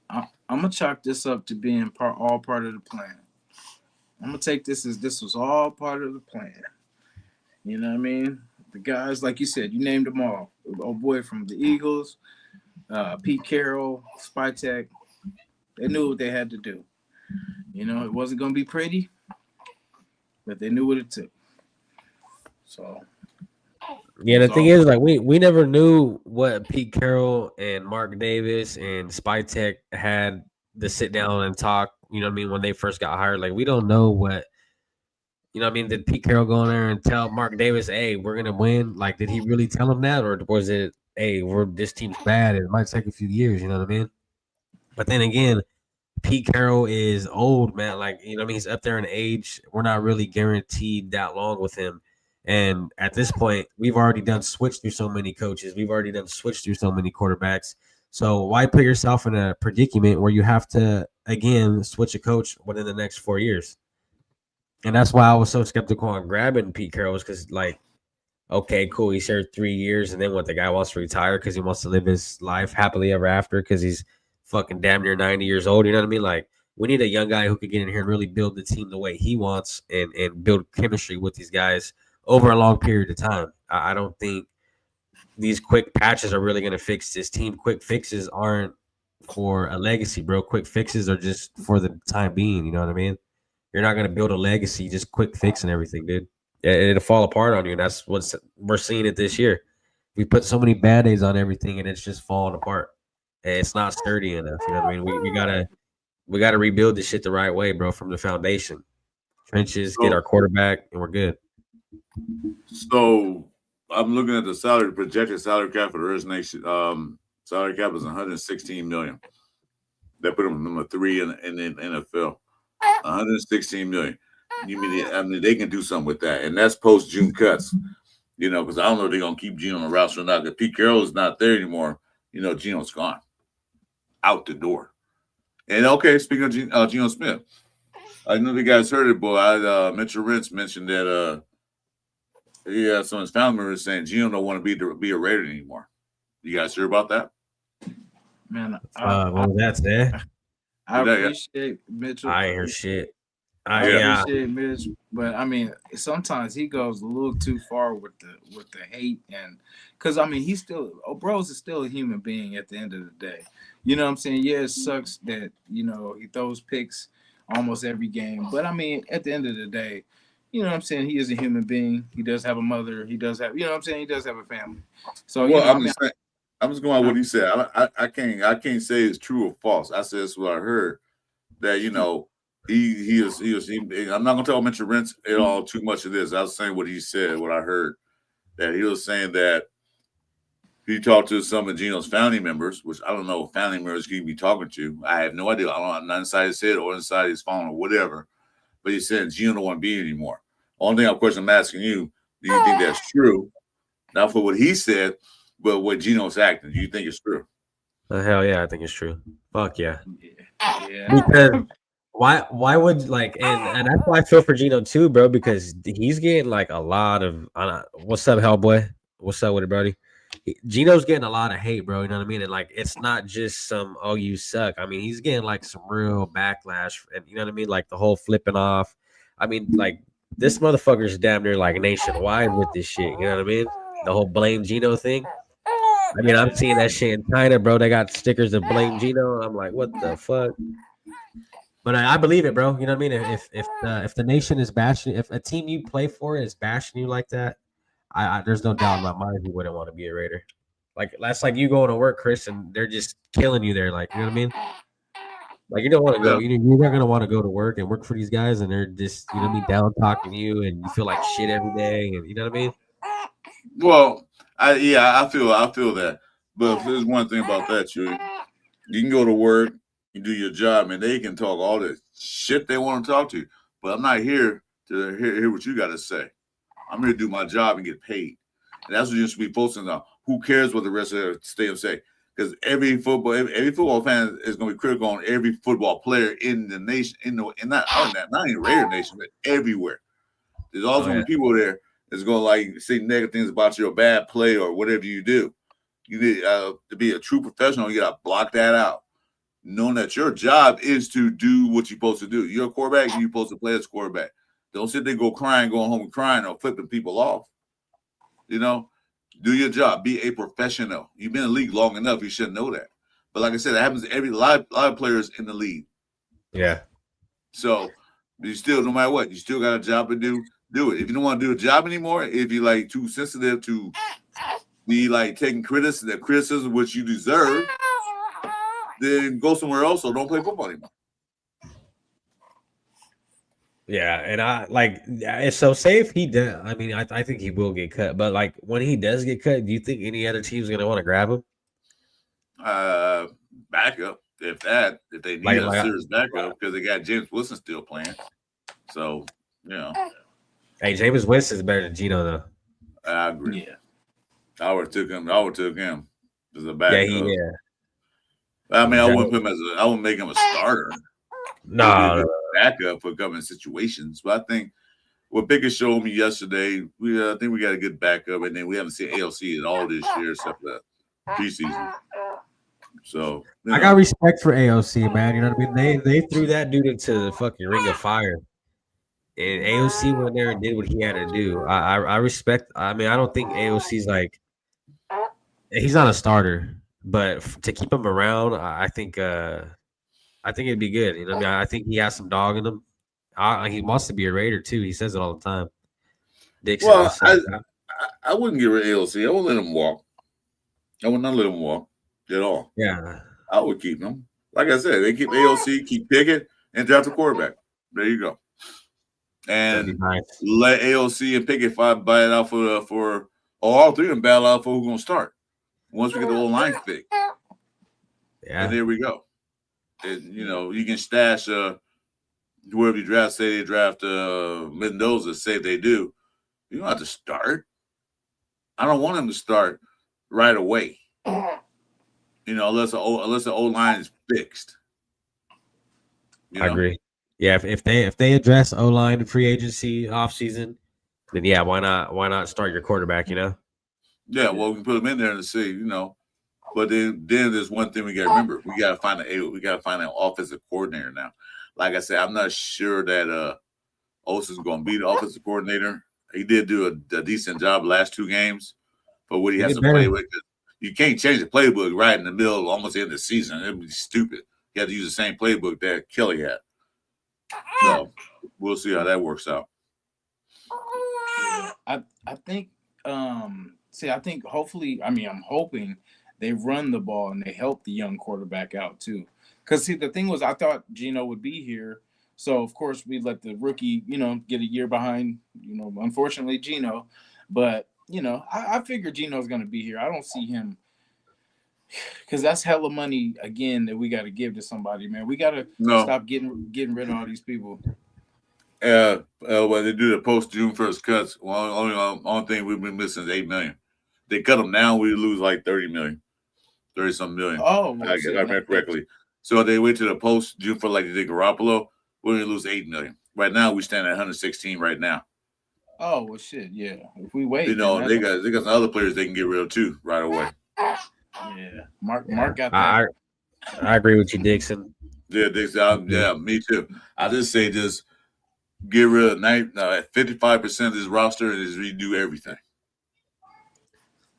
I'm gonna chalk this up to being all part of the plan. I'm gonna take this as this was all part of the plan. You know what I mean? The guys, like you said, you named them all. Old boy from the Eagles, Pete Carroll, Spytek. They knew what they had to do. It wasn't gonna be pretty, but they knew what it took. So yeah, the thing is, like, we never knew what Pete Carroll and Mark Davis and Spytek had to sit down and talk. You know what I mean? When they first got hired, like, we don't know what. You know what I mean? Did Pete Carroll go in there and tell Mark Davis, "Hey, we're gonna win"? Like, did he really tell him that, or was it, "Hey, this team's bad. It might take a few years." You know what I mean? But then again, Pete Carroll is old, man. Like, you know what I mean? He's up there in age. We're not really guaranteed that long with him. And at this point, we've already done switch through so many coaches. We've already done switch through so many quarterbacks. So why put yourself in a predicament where you have to, again, switch a coach within the next 4 years? And that's why I was so skeptical on grabbing Pete Carroll, was because, like, okay, cool. He served 3 years, and then what, the guy wants to retire because he wants to live his life happily ever after because he's fucking damn near 90 years old. You know what I mean? Like, we need a young guy who could get in here and really build the team the way he wants and build chemistry with these guys over a long period of time. I don't think these quick patches are really going to fix this team. Quick fixes aren't for a legacy, bro. Quick fixes are just for the time being. You know what I mean? You're not going to build a legacy just quick fixing everything, dude. It'll fall apart on you, and that's what we're seeing it this year. We put so many Band-Aids on everything, and it's just falling apart. And it's not sturdy enough. You know what I mean? We gotta rebuild this shit the right way, bro, from the foundation. Trenches, get our quarterback, and we're good. So I'm looking at the projected salary cap for the Earth Nation. Salary cap is $116 million. That put them number 3 in the NFL. $116 million. You mean they can do something with that, and that's post June cuts. You know, because I don't know if they're gonna keep Geno on the roster or not. Because Pete Carroll is not there anymore. You know, Geno's gone out the door. And okay, speaking of Geno Smith, I know you guys heard it, but Mitchell Rentz mentioned that some of his family members saying Geno don't want to be a Raider anymore. You guys hear about that? Man, What was that today? I appreciate Mitchell. I hear shit. I Yeah. appreciate Mitch, but I mean, sometimes he goes a little too far with the hate, and because I mean, he's still Bros is still a human being at the end of the day. You know what I'm saying? Yeah, it sucks that he throws picks almost every game, but I mean, at the end of the day, you know what I'm saying? He is a human being. He does have a mother. He does have, you know what I'm saying? He does have a family. So I'm just going on what he said. I can't say it's true or false. I said it's what I heard that he is. I'm not gonna tell Mitchell Rentz at all too much of this. I was saying what he said, what I heard, that he was saying that he talked to some of Geno's family members, which I don't know if family members he be talking to. I have no idea. I don't know, I'm not inside his head or inside his phone or whatever. But he said Geno don't want to be anymore. Only thing, of course, I'm asking you, do you think that's true? Not for what he said, but what Geno's acting. Do you think it's true? Hell yeah, I think it's true. Fuck yeah. Yeah. Because why would and that's why I feel for Geno too, bro, because he's getting like a lot of what's up, Hellboy? What's up with it, Brody? Geno's getting a lot of hate, bro. You know what I mean? And like it's not just some you suck. I mean, he's getting like some real backlash, and you know what I mean? Like the whole flipping off. I mean, like this motherfucker's damn near like nationwide with this shit. You know what I mean? The whole blame Geno thing. I mean, I'm seeing that shit in China, bro. They got stickers of blame Geno. I'm like, what the fuck? But I believe it, bro. You know what I mean? If the nation is bashing, if a team you play for is bashing you like that, I there's no doubt in my mind he wouldn't want to be a Raider. Like that's like you going to work, Chris, and they're just killing you there. Like you know what I mean? Like you don't want to go. You're not gonna want to go to work and work for these guys, and they're just you know what I mean down talking you, and you feel like shit every day, and you know what I mean? Well, I feel that. But if there's one thing about that, you can go to work, you do your job, and they can talk all the shit they want to talk to you. But I'm not here to hear what you got to say. I'm here to do my job and get paid. And that's what you should be focusing on. Who cares what the rest of the stadium say? Because every football fan is going to be critical on every football player in the nation, not in Raider Nation, but everywhere. There's always going to be people there that's going to like say negative things about your bad play or whatever you do. You need to be a true professional. You got to block that out, knowing that your job is to do what you're supposed to do. You're a quarterback. You're supposed to play as quarterback. Don't sit there going home and crying or flipping people off. You know, do your job. Be a professional. You've been in the league long enough. You should know that. But like I said, it happens to a lot of players in the league. Yeah. So you still, no matter what, you still got a job to do. Do it. If you don't want to do a job anymore, if you're like too sensitive to be like taking criticism which you deserve, then go somewhere else or don't play football anymore. Yeah, and I like so say if he does. I mean, I think he will get cut. But like when he does get cut, do you think any other team's gonna want to grab him? Backup, if they need a serious backup because they got James Wilson still playing. So hey, James Winston's better than Geno though. I agree. Yeah, I would have took him as a backup. Yeah. I mean, I wouldn't make him a starter. No. Backup for government situations. But I think what Pickett showed me yesterday, I think we got a good backup, and then we haven't seen AOC at all this year except for preseason. So I got respect for AOC, man. You know what I mean? They threw that dude into the fucking ring of fire. And AOC went there and did what he had to do. I respect. I mean, I don't think AOC's like he's not a starter, but to keep him around, I think it'd be good. You know what I mean? I think he has some dog in him. He wants to be a Raider too. He says it all the time. Dixon. Well, I wouldn't get rid of AOC. I wouldn't let him walk. I would not let him walk at all. Yeah, I would keep him. Like I said, they keep AOC, keep Pickett, and draft a quarterback. There you go. And let AOC and Pickett battle out for all three of them battle out for who's going to start once we get the whole line fixed. Yeah, and there we go. And, you can stash whoever you draft. Say they draft Mendoza. Say they do. You don't have to start. I don't want him to start right away. Unless the O line is fixed. I agree. Yeah, if they address O line free agency off season, then yeah, why not start your quarterback? Yeah, well, we can put him in there and see, But then there's one thing we got to remember: we got to find an offensive coordinator now. Like I said, I'm not sure that Osa is going to be the offensive coordinator. He did do a decent job last 2 games, but what he has to play with, you can't change the playbook right in the middle, almost the end of the season. It'd be stupid. You have to use the same playbook that Kelly had. So we'll see how that works out. I think I think hopefully, I'm hoping they run the ball and they help the young quarterback out too. Because the thing was, I thought Geno would be here, so of course we let the rookie, get a year behind. Unfortunately Geno, but I figure Geno's going to be here. I don't see him, because that's hella money again that we got to give to somebody, man. We got to stop getting rid of all these people. When they do the post June 1st cuts, only thing we've been missing is $8 million. They cut them now, we lose like 30 some million. Oh, well, I remember correctly. So they wait to the post June for like they did Garoppolo, we're gonna lose 8 million. Right now we stand at 116 right now. Oh well, shit, yeah. If we wait, they got some other players they can get rid of too right away. Yeah, Mark got that. I agree with you, Dixon. Yeah, Dixon. Yeah, me too. I just say just get rid of 55% of this roster and just redo everything.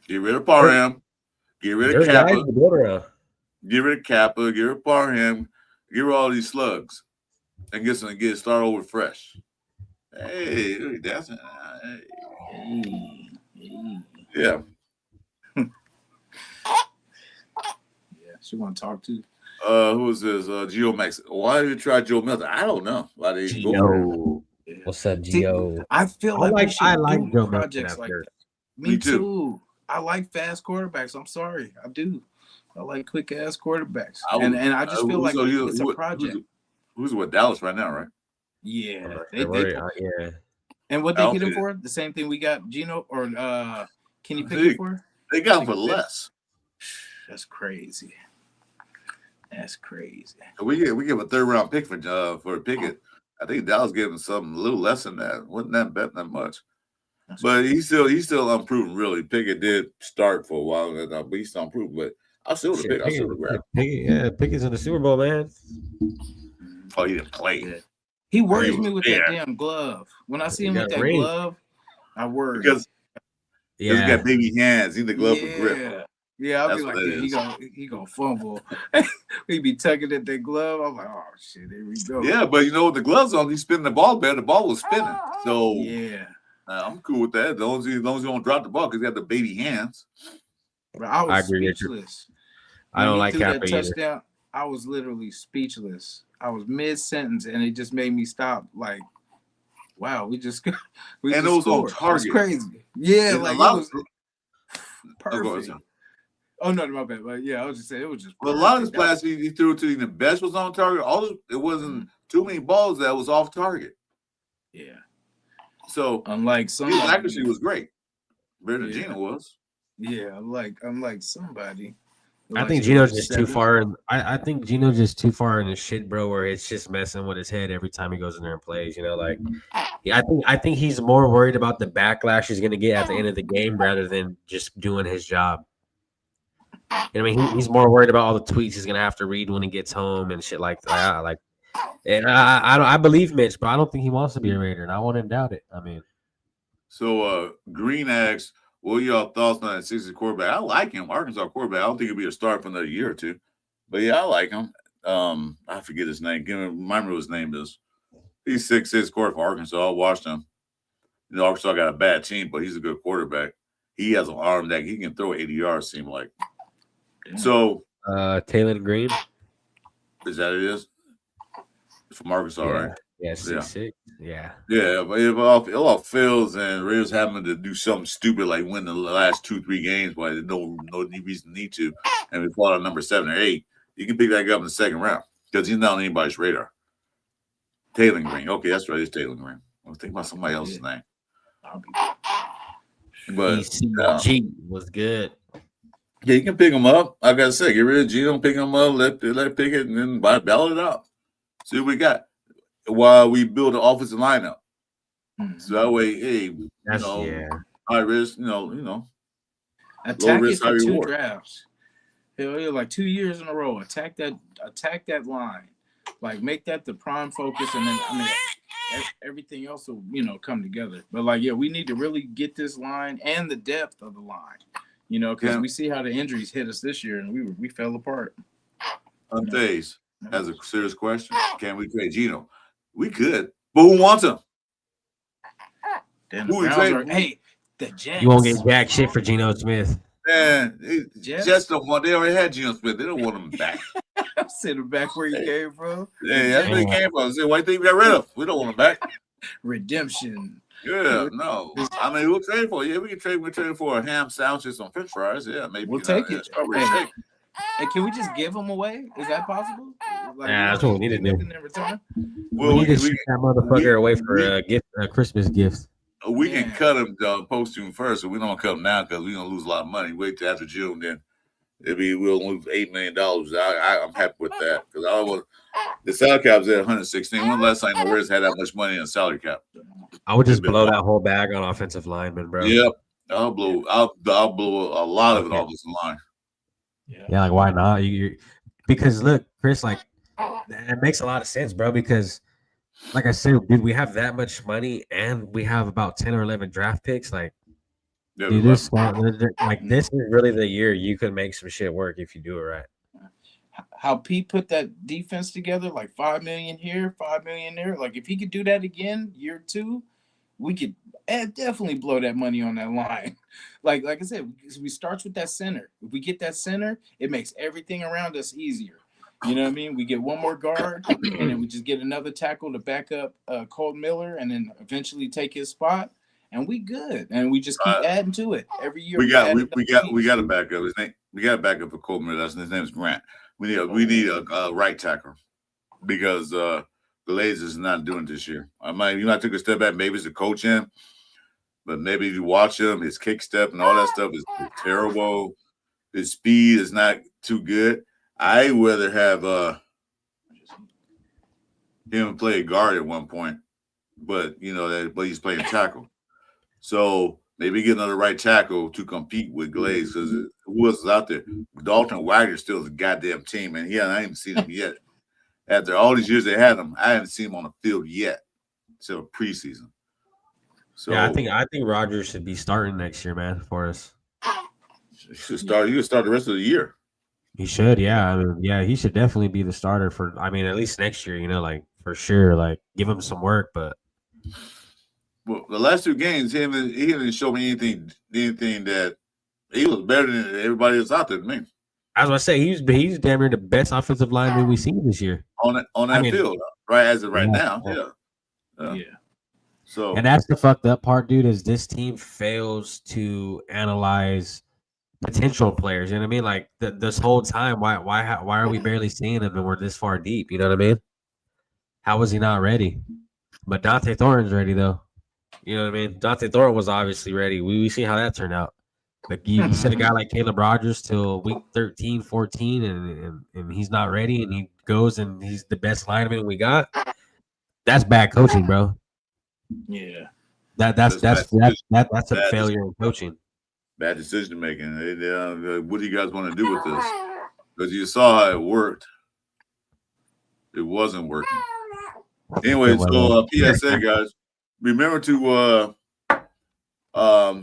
Get rid of Parham. Get rid of Kappa. Get rid of Kappa. Get rid of Parham. Get rid of all these slugs, and start over fresh. Hey, that's yeah. She want to talk to. Who is this? Geo Max. Why did you try Joe Milton? I don't know. Why did you go for him? What's up, Geo? I feel like I like Joe projects like that. Me too. I like fast quarterbacks. I'm sorry, I do. I like quick ass quarterbacks, and I just feel like it's a project. Who's with Dallas right now, right? Yeah, yeah. And what they get him for? The same thing we got Geno or Kenny Pickett for? They got him for less. That's crazy. That's crazy. We give a 3rd round pick for Pickett. I think Dallas gave him something a little less than that. Wasn't that much? That's but crazy. He's still unproven. Really, Pickett did start for a while, but he's still unproven. But I still would have grabbed. Pickett's in the Super Bowl, man. Oh, he didn't play. He worries me with that damn glove. When I see him with that glove, I worry because he got baby hands. He need the glove for grip. Yeah, I'll be like, he gonna fumble. He be tugging at that glove. I'm like, oh shit, here we go. Yeah, but with the gloves on, he's spinning the ball better. The ball was spinning. So yeah, I'm cool with that. As long as he don't drop the ball because he got the baby hands. But I was speechless. I don't like Kappa that touchdown. I was literally speechless. I was mid-sentence, and it just made me stop. Like, wow, we just and it was on target. It's crazy. Yeah, and like it was perfect. Oh no, my bad. But yeah, I was just saying it was just. But a lot of his passes he threw to the best was on target. It wasn't too many balls that was off target. Yeah. So unlike some, his accuracy was great. Better than Geno was. Yeah, unlike somebody. I think Geno's just too far. I think Geno's just too far in the shit, bro. Where it's just messing with his head every time he goes in there and plays. I think he's more worried about the backlash he's gonna get at the end of the game rather than just doing his job. He's more worried about all the tweets he's gonna have to read when he gets home and shit like that. And I believe Mitch, but I don't think he wants to be a Raider, and I wouldn't doubt it. So Green asks, what are y'all thoughts on that 60 quarterback? I like him, Arkansas quarterback. I don't think he'll be a star for another year or two, but yeah, I like him. I forget his name. Remember what his name is. He's 6'6" quarterback for Arkansas. I watched him. Arkansas got a bad team, but he's a good quarterback. He has an arm that he can throw 80 yards. Seem like. So, Taylor Green, is that it is? From Arkansas, right? Yeah, 6'6". Yeah. Yeah, but if all fails and Raiders having to do something stupid like win the last 2-3 games, why there's no reason need to, and we fall on number 7 or 8, you can pick that guy up in the second round because he's not on anybody's radar. Taylor Green. Okay, that's right. It's Taylor Green. I was thinking about somebody else's name. But ECG was good. yeah, you can pick them up. Like I said, get rid of Gino, pick them up, let pick it, and then battle it out. See what we got while we build an offensive lineup. So that way, hey, high risk, attack low risk, it high for 2 reward. drafts. Hell yeah, like 2 years in a row. Attack that line. Like make that the prime focus, and then everything else will come together. But like we need to really get this line and the depth of the line. Because we see how the injuries hit us this year, and we fell apart. Unfazed has a serious question. Can we trade Gino? We could, but who wants him? Then the Browns are, the Jets. You won't get jack shit for Geno Smith. Man, Jets don't want. They already had Geno Smith. They don't want him back. Send him back where he came from. Yeah, that's where he came from. Say, why do you think we got rid of him? We don't want him back. Redemption. Yeah, no. I mean, we'll trade for. Yeah, we can trade. We're trading for a ham sandwiches on French fries. Yeah, maybe we'll take it. Hey, can we just give them away? Is that possible? Like, that's what we need to do. In return? Well, we need to shoot that motherfucker away for a Christmas gift. We can cut him post-June first, so we don't cut him now because we're gonna lose a lot of money. Wait till after June, then we'll lose $8 million. I'm happy with that because I want the salary cap's at 116. When last time the Raiders had that much money in the salary cap? I would just blow that whole bag on offensive linemen, bro. Yep, I'll blow a lot of it offensive line. Yeah, like why not? Because look, Chris, like it makes a lot of sense, bro. Because like I said, dude, we have that much money and we have about 10 or 11 draft picks. Like, dude, this is really the year you could make some shit work if you do it right. How Pete put that defense together, like $5 million here, $5 million there. Like if he could do that again, year 2, we could definitely blow that money on that line. Like I said, we start with that center. If we get that center, it makes everything around us easier. You know what I mean? We get one more guard, and then we just get another tackle to back up Colton Miller, and then eventually take his spot, and we good. And we just keep adding to it every year. We got a backup. We got a backup for Colton Miller. His name is Grant. We need a right tackle because the Lays is not doing it this year. You might take a step back. Maybe it's to coach him, but maybe if you watch him, his kick step and all that stuff is terrible. His speed is not too good. I rather have him play guard at one point, but he's playing tackle. So maybe get another right tackle to compete with Glaze because who else is out there? Dalton Wagner still is a goddamn team, and I haven't seen him yet. After all these years they had him, I haven't seen him on the field yet until preseason. So yeah, I think Rodgers should be starting next year, man, for us. You should start the rest of the year. He should, yeah. I mean, he should definitely be the starter for. I mean, at least next year, like for sure. Like, give him some work, but. Well, the last 2 games, he didn't show me anything that he was better than everybody else out there to me. I was gonna say he's damn near the best offensive lineman we've seen this year on that field, right? As of right now, yeah. So, and that's the fucked up part, dude. Is this team fails to analyze potential players? You know what I mean? Like this whole time, why are we barely seeing them and we're this far deep? You know what I mean? How was he not ready? But Dante Thornton's ready though. You know what I mean? Dante Thornton was obviously ready. We see how that turned out. Like you said, a guy like Caleb Rogers till week 13, 14, and he's not ready, and he goes and he's the best lineman we got. That's bad coaching, bro. Yeah, that's a failure in coaching. Bad decision making. What do you guys want to do with this? Because you saw how it worked. It wasn't working. Anyway, so PSA guys, remember to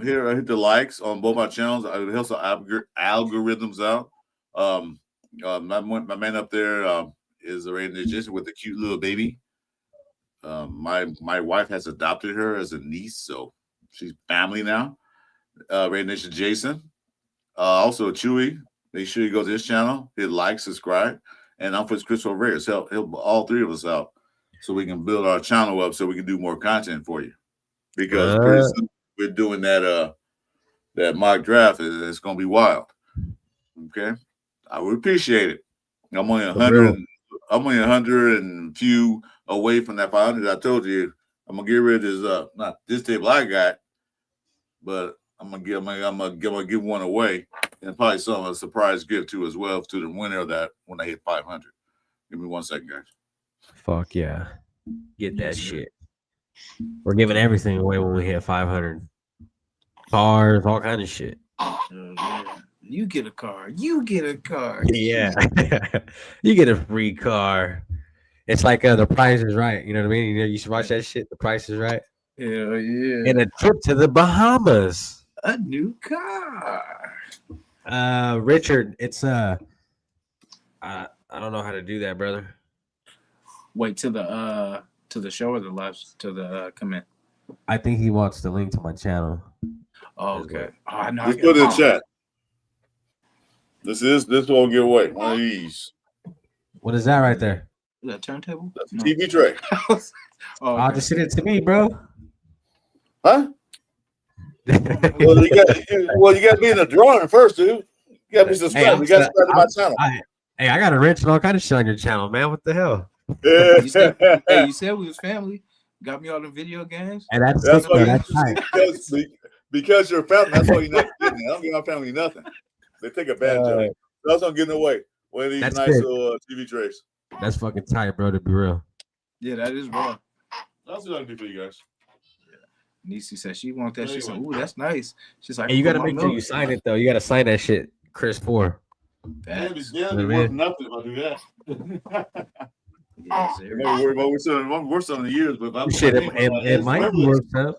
hit the likes on both our channels. It helps the algorithms out. My man up there is already Jason with a cute little baby. My wife has adopted her as a niece, so she's family now. Radio Nation Jason. Also Chewy. Make sure you go to his channel, hit like, subscribe, and I'm for Christopher Reyes. Help all 3 of us out so we can build our channel up so we can do more content for you. Because pretty soon we're doing that mock draft. It's gonna be wild. Okay, I would appreciate it. I'm only 100. I'm only 100 and few away from that 500. I told you I'm gonna get rid of this not this table I got, but I'm gonna give one away, and probably some a surprise gift too as well to the winner of that when I hit 500. Give me 1 second, guys. Fuck yeah. Get that Yes, sir. shit. We're giving everything away when we hit 500. Cars, all kind of shit. Oh, yeah. You get a car. You get a car. Yeah. You get a free car. It's like The Price is Right. You know what I mean? You know, you should watch that shit. The Price is Right. Hell yeah. And a trip to the Bahamas. A new car. Richard, it's I don't know how to do that, brother. Wait to the show or the live to the comment. I think he wants the link to my channel. Oh, okay. Oh, no, Just put it in chat. This won't give away. One of these. What is that right there? Is that turntable? That's a TV tray. Oh, I'll just send it to me, bro. Huh? Well, you got to be in the drawing first, dude. You got to be subscribed. You got to subscribe to my channel. I got a wrench and all kind of shit on your channel, man. What the hell? Yeah. You said we was family. Got me all the video games. And that's why that's right. because you're family. That's why you're not getting it. I don't give my family nothing. They take advantage of it. That's what I'm getting away. One of these nice little TV trays. That's fucking tight, bro, to be real. Yeah, that is raw. That's what I can do for you guys. Nisi said she want that. She said, "Ooh, that's nice." She's like, "Hey, you got to make sure you sign it, though. You got to sign that shit, Chris 4." It'd be worth nothing if I do that. Yes, we're selling the years, but if shit, it might be worth something.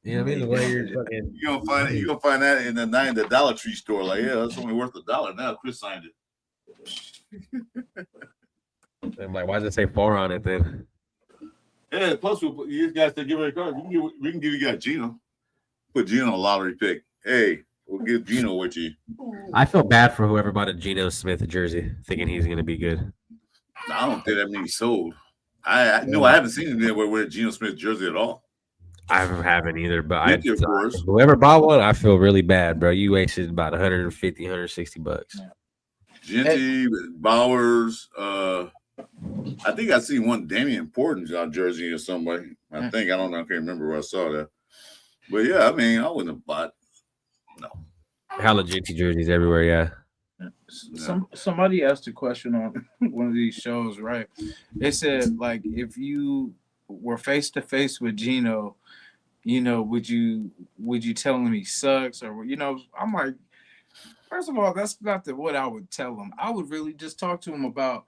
You know what I mean? The way you're fucking, you're gonna find that in the Dollar Tree store. Like, yeah, that's only worth $1 now. Chris signed it. I'm like, why does it say 4 on it then? Yeah, plus you guys to give her a card. We can give you guys Gino. Put Gino on a lottery pick. Hey, we'll give Gino with you. I feel bad for whoever bought a Geno Smith jersey, thinking he's gonna be good. I don't think that many sold. I haven't seen him anywhere with a Geno Smith jersey at all. I haven't either, but of course. Whoever bought one, I feel really bad, bro. You wasted about 150, 160 bucks. Genty, Bowers, I think I seen one Damian Portins jersey or somebody. I don't know. I can't remember where I saw that. But yeah, I mean, I wouldn't have bought. No. Hella Genty jerseys everywhere, yeah. Somebody asked a question on one of these shows, right? They said, like, if you were face to face with Gino, would you tell him he sucks, or I'm like, first of all, that's not what I would tell him. I would really just talk to him about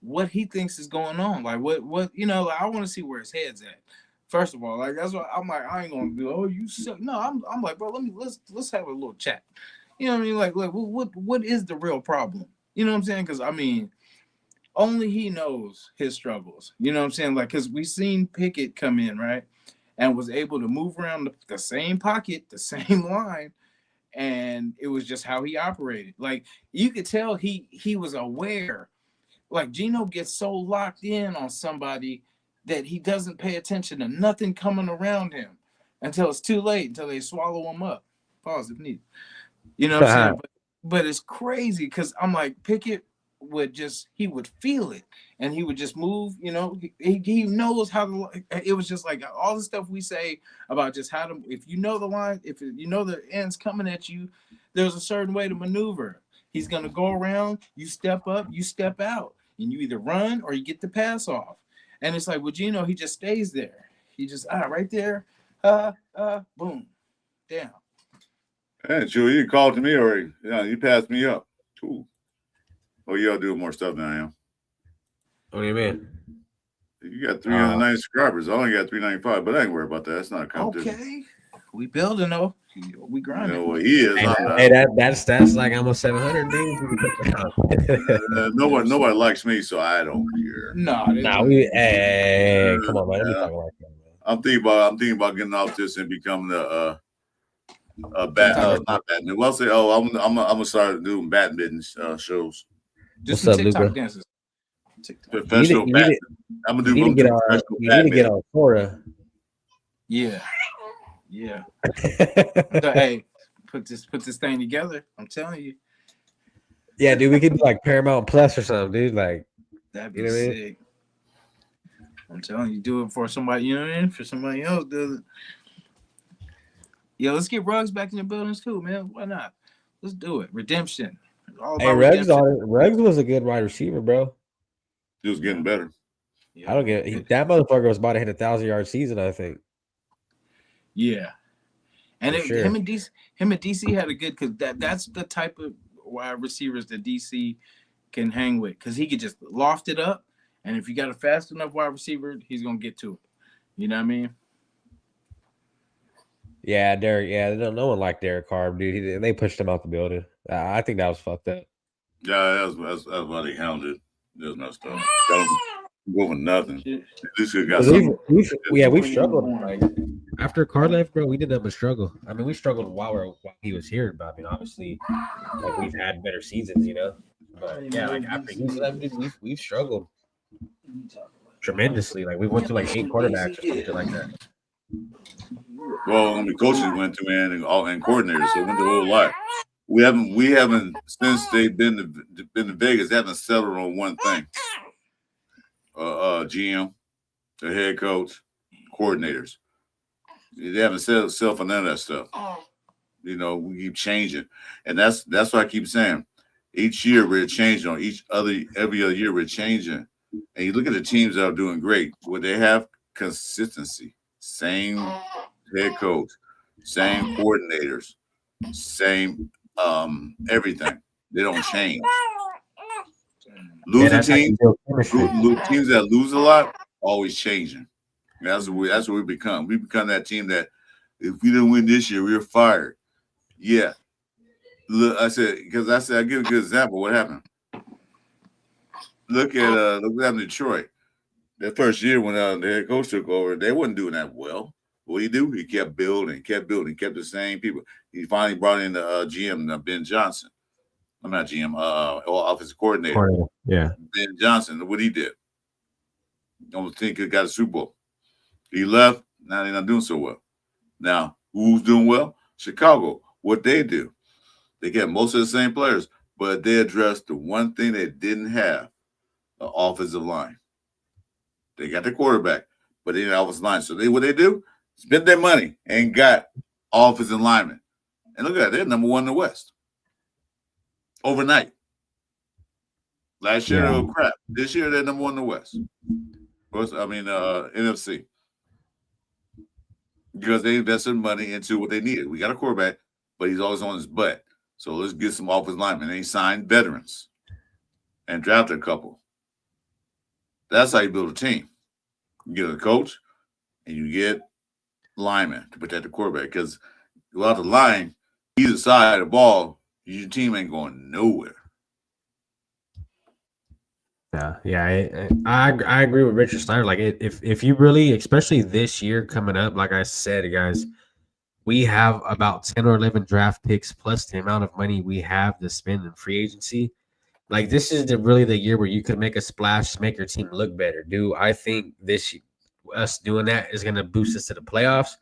what he thinks is going on, like what like, I want to see where his head's at. First of all, like that's what I'm like. I ain't gonna do. Oh, you suck. No, I'm like, bro. Let's have a little chat. You know what I mean? Like what is the real problem? You know what I'm saying? Because I mean, only he knows his struggles. You know what I'm saying? Like, because we seen Pickett come in, right, and was able to move around the same pocket, the same line, and it was just how he operated. Like you could tell he was aware. Like Gino gets so locked in on somebody that he doesn't pay attention to nothing coming around him until it's too late, until they swallow him up. Pause if needed. You know what I'm saying? But it's crazy because I'm like, Pickett would feel it and he would just move, he knows how to. It was just like all the stuff we say about just how to, if you know the line, if you know the end's coming at you, there's a certain way to maneuver. He's going to go around, you step up, you step out, and you either run or you get the pass off. And it's like, with Gino, he just stays there. He just, right there, boom, down. Hey, Joe, you called to me already. Yeah, you passed me up. Cool. Oh, y'all doing more stuff than I am. What do you mean? You got 390 subscribers. I only got 395, but I ain't worried about that. That's not a competition. Okay. We building, though. We grinding. Well, he is. Hey, that's like almost 700, dude. Nobody likes me, so I don't care. Nah, come on, man. Talking like that, man. I'm thinking about getting off this and becoming not badminton. Well, say, I'm gonna start doing badminton shows. Just some TikTok dances. Professional badminton. I'm gonna do. You need to get on Quora. Yeah. So, hey, put this thing together. I'm telling you. Yeah, dude, we could do like Paramount Plus or something, dude. Like that'd be sick. I'm telling you, do it for somebody. You know what I mean? For somebody else, does it. Yeah, let's get Ruggs back in the buildings too, man. Why not? Let's do it. Redemption. It's all Hey, about redemption. Ruggs was a good wide receiver, bro. He was getting better. I don't get it. That motherfucker was about to hit 1,000-yard season, I think. Yeah. And For sure. him and DC had a good because that's the type of wide receivers that DC can hang with because he could just loft it up, and if you got a fast enough wide receiver, he's gonna get to it. You know what I mean? Yeah, Derek. Yeah, no one liked Derek Carr, dude. They pushed him out the building. I think that was fucked up. Yeah, that's why they handled it. There's no stuff. Got him go for nothing. At least he got something. We've struggled. Like after Carr left, bro, we did have a struggle. I mean, we struggled while he was here, but I mean, obviously, like we've had better seasons, you know. But yeah, like after he left, dude, we've struggled tremendously. Like we went to like 8 quarterbacks or something like that. Well, I mean, coaches went to and coordinators, so it went the whole lot. We haven't since they've been to Vegas. They haven't settled on one thing. GM, the head coach, coordinators. They haven't settled for none of that stuff. You know, we keep changing, and that's what I keep saying. Each year we're changing. On every other year we're changing. And you look at the teams that are doing great, where they have consistency, same head coach, same coordinators, same everything. They don't change. Losing teams that lose a lot, always changing. That's what we become. We become that team that if we didn't win this year, we were fired. Yeah. Look, I said I give a good example. What happened? Look what happened in Detroit. That first year when the head coach took over, they wasn't doing that well. What did he do? He kept building, kept the same people. He finally brought in the GM, Ben Johnson. I'm not GM, offensive coordinator. Yeah. Ben Johnson. What he did? Almost think he got a Super Bowl. He left. Now they're not doing so well. Now, who's doing well? Chicago. What they do? They get most of the same players, but they addressed the one thing they didn't have, the offensive line. They got the quarterback, but they didn't have offensive line. So what they do? Spent their money and got offensive linemen. And look at that, they're number 1 in the West. Overnight. Last year, they were crap. This year, they're number 1 in the West. NFC. Because they invested money into what they needed. We got a quarterback, but he's always on his butt. So let's get some offensive linemen. They signed veterans and drafted a couple. That's how you build a team. You get a coach and you get linemen to protect the quarterback. Because without the line, either side of the ball, your team ain't going nowhere. Yeah. I agree with Richard Snyder. Like, if you really, especially this year coming up, like I said, guys, we have about 10 or 11 draft picks plus the amount of money we have to spend in free agency. Like, this is really the year where you could make a splash, make your team look better. I think us doing that is going to boost us to the playoffs.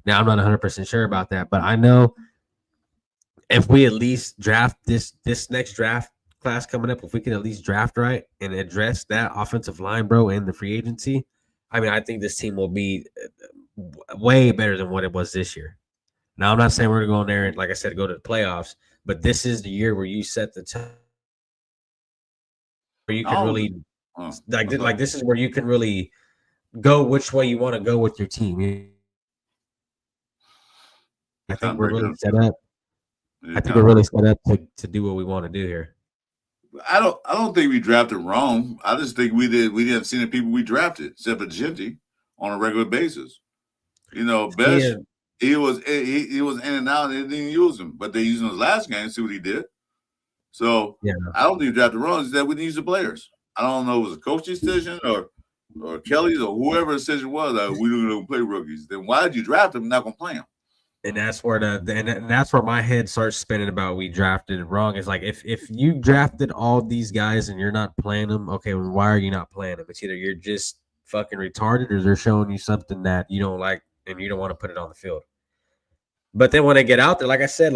Now, I'm not 100% sure about that, but I know if we at least draft this next draft class coming up, if we can at least draft right and address that offensive line, bro, in the free agency, I mean, I think this team will be way better than what it was this year. Now, I'm not saying we're going to go in there and, like I said, go to the playoffs, but this is the year where you set the tone. Where you can really like this is where you can really go which way you want to go with your team. I think we're really set up. I think we're really set up to do what we want to do here. I don't think we drafted wrong. I just think we didn't see the people we drafted, except for Genty, on a regular basis. You know, Best he was in and out and they didn't use him, but they used him his last game, see what he did. So I don't think we drafted wrong, it's that we didn't use the players. I don't know if it was a coach's decision or Kelly's or whoever's decision was that we don't going to play rookies. Then why did you draft them and not going to play them? And that's where that's where my head starts spinning about we drafted it wrong. It's like if you drafted all these guys and you're not playing them, okay, well, why are you not playing them? It's either you're just fucking retarded or they're showing you something that you don't like and you don't want to put it on the field. But then when they get out there, like I said,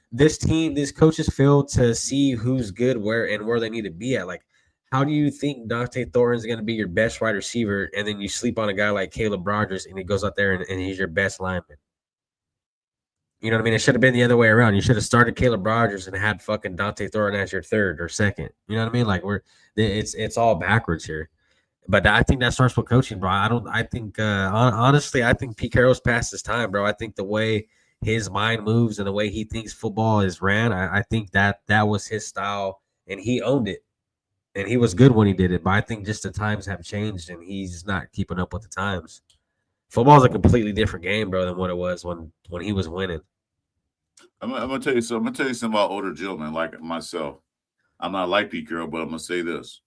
this team, these coaches fail to see who's good where they need to be at. Like, how do you think Dante Thornton's going to be your best wide receiver, and then you sleep on a guy like Caleb Rogers, and he goes out there and he's your best lineman? You know what I mean? It should have been the other way around. You should have started Caleb Rogers and had fucking Dante Thornton as your third or second. You know what I mean? Like it's all backwards here. But I think that starts with coaching, bro. I think honestly, I think Pete Carroll's past his time, bro. I think the way his mind moves and the way he thinks football is ran, I think that was his style and he owned it. And he was good when he did it. But I think just the times have changed and he's not keeping up with the times. Football's a completely different game, bro, than what it was when he was winning. I'm gonna tell you something. I'm gonna tell you something about older gentlemen like myself. I'm not like Pete Carroll, but I'm gonna say this.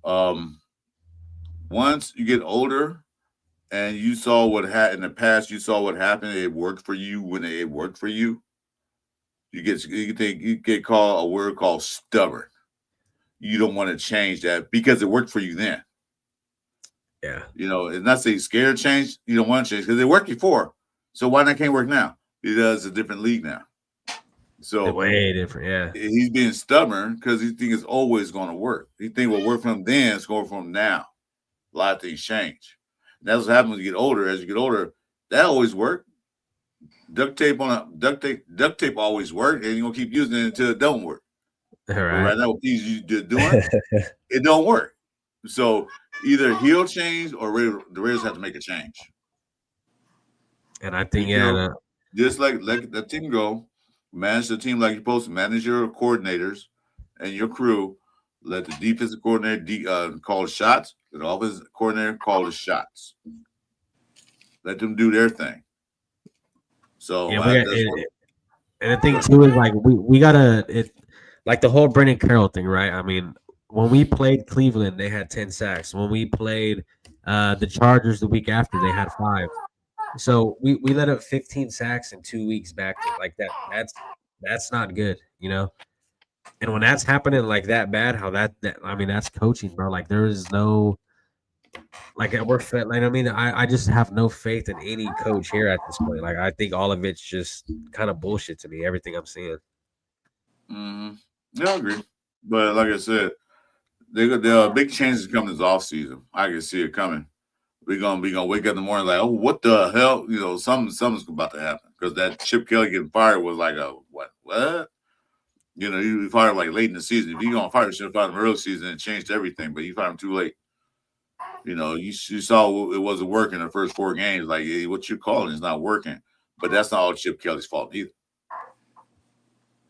Um, Once you get older and you saw what had in the past, you saw what happened. It worked for you when it worked for you. You get called a word called stubborn. You don't want to change that because it worked for you then. Yeah. You know, it's not saying scared of change. You don't want to change because it worked before. So why not can't work now? Because it's a different league now. So way different, yeah. he's being stubborn because he thinks it's always going to work. He think what worked for him then is going for him now. A lot of things change. And that's what happens when you get older. As you get older, that always worked. Duct tape always worked, and you're gonna keep using it until it don't work. All But right. right now, what he's doing, it don't work. So either he'll change or the Raiders have to make a change. And I think, yeah, just like let the team go, manage the team like you're supposed to, manage your coordinators and your crew. Let the defensive coordinator call the shots. Let the offensive coordinator call the shots. Let them do their thing. So yeah, and the thing too is like we gotta like the whole Brendan Carroll thing, right? I mean, when we played Cleveland, they had 10 sacks. When we played the Chargers the week after, they had 5. So we let up 15 sacks in 2 weeks back to like that. That's not good, you know. And when that's happening like that bad, how that I mean that's coaching, bro. Like there is no like we're fit. Like I mean, I just have no faith in any coach here at this point. Like I think all of it's just kind of bullshit to me. Everything I'm seeing. Mm-hmm. Yeah, I agree. But like I said, there are big changes coming this off season. I can see it coming. We're gonna wake up in the morning like, oh, what the hell? You know, something's about to happen because that Chip Kelly getting fired was like a what? You know, you fired like late in the season. If you're gonna fire, you should have fired him early season and changed everything. But you fired him too late. You know, you saw it wasn't working the first 4 games. Like, hey, what you're calling is not working. But that's not all Chip Kelly's fault either.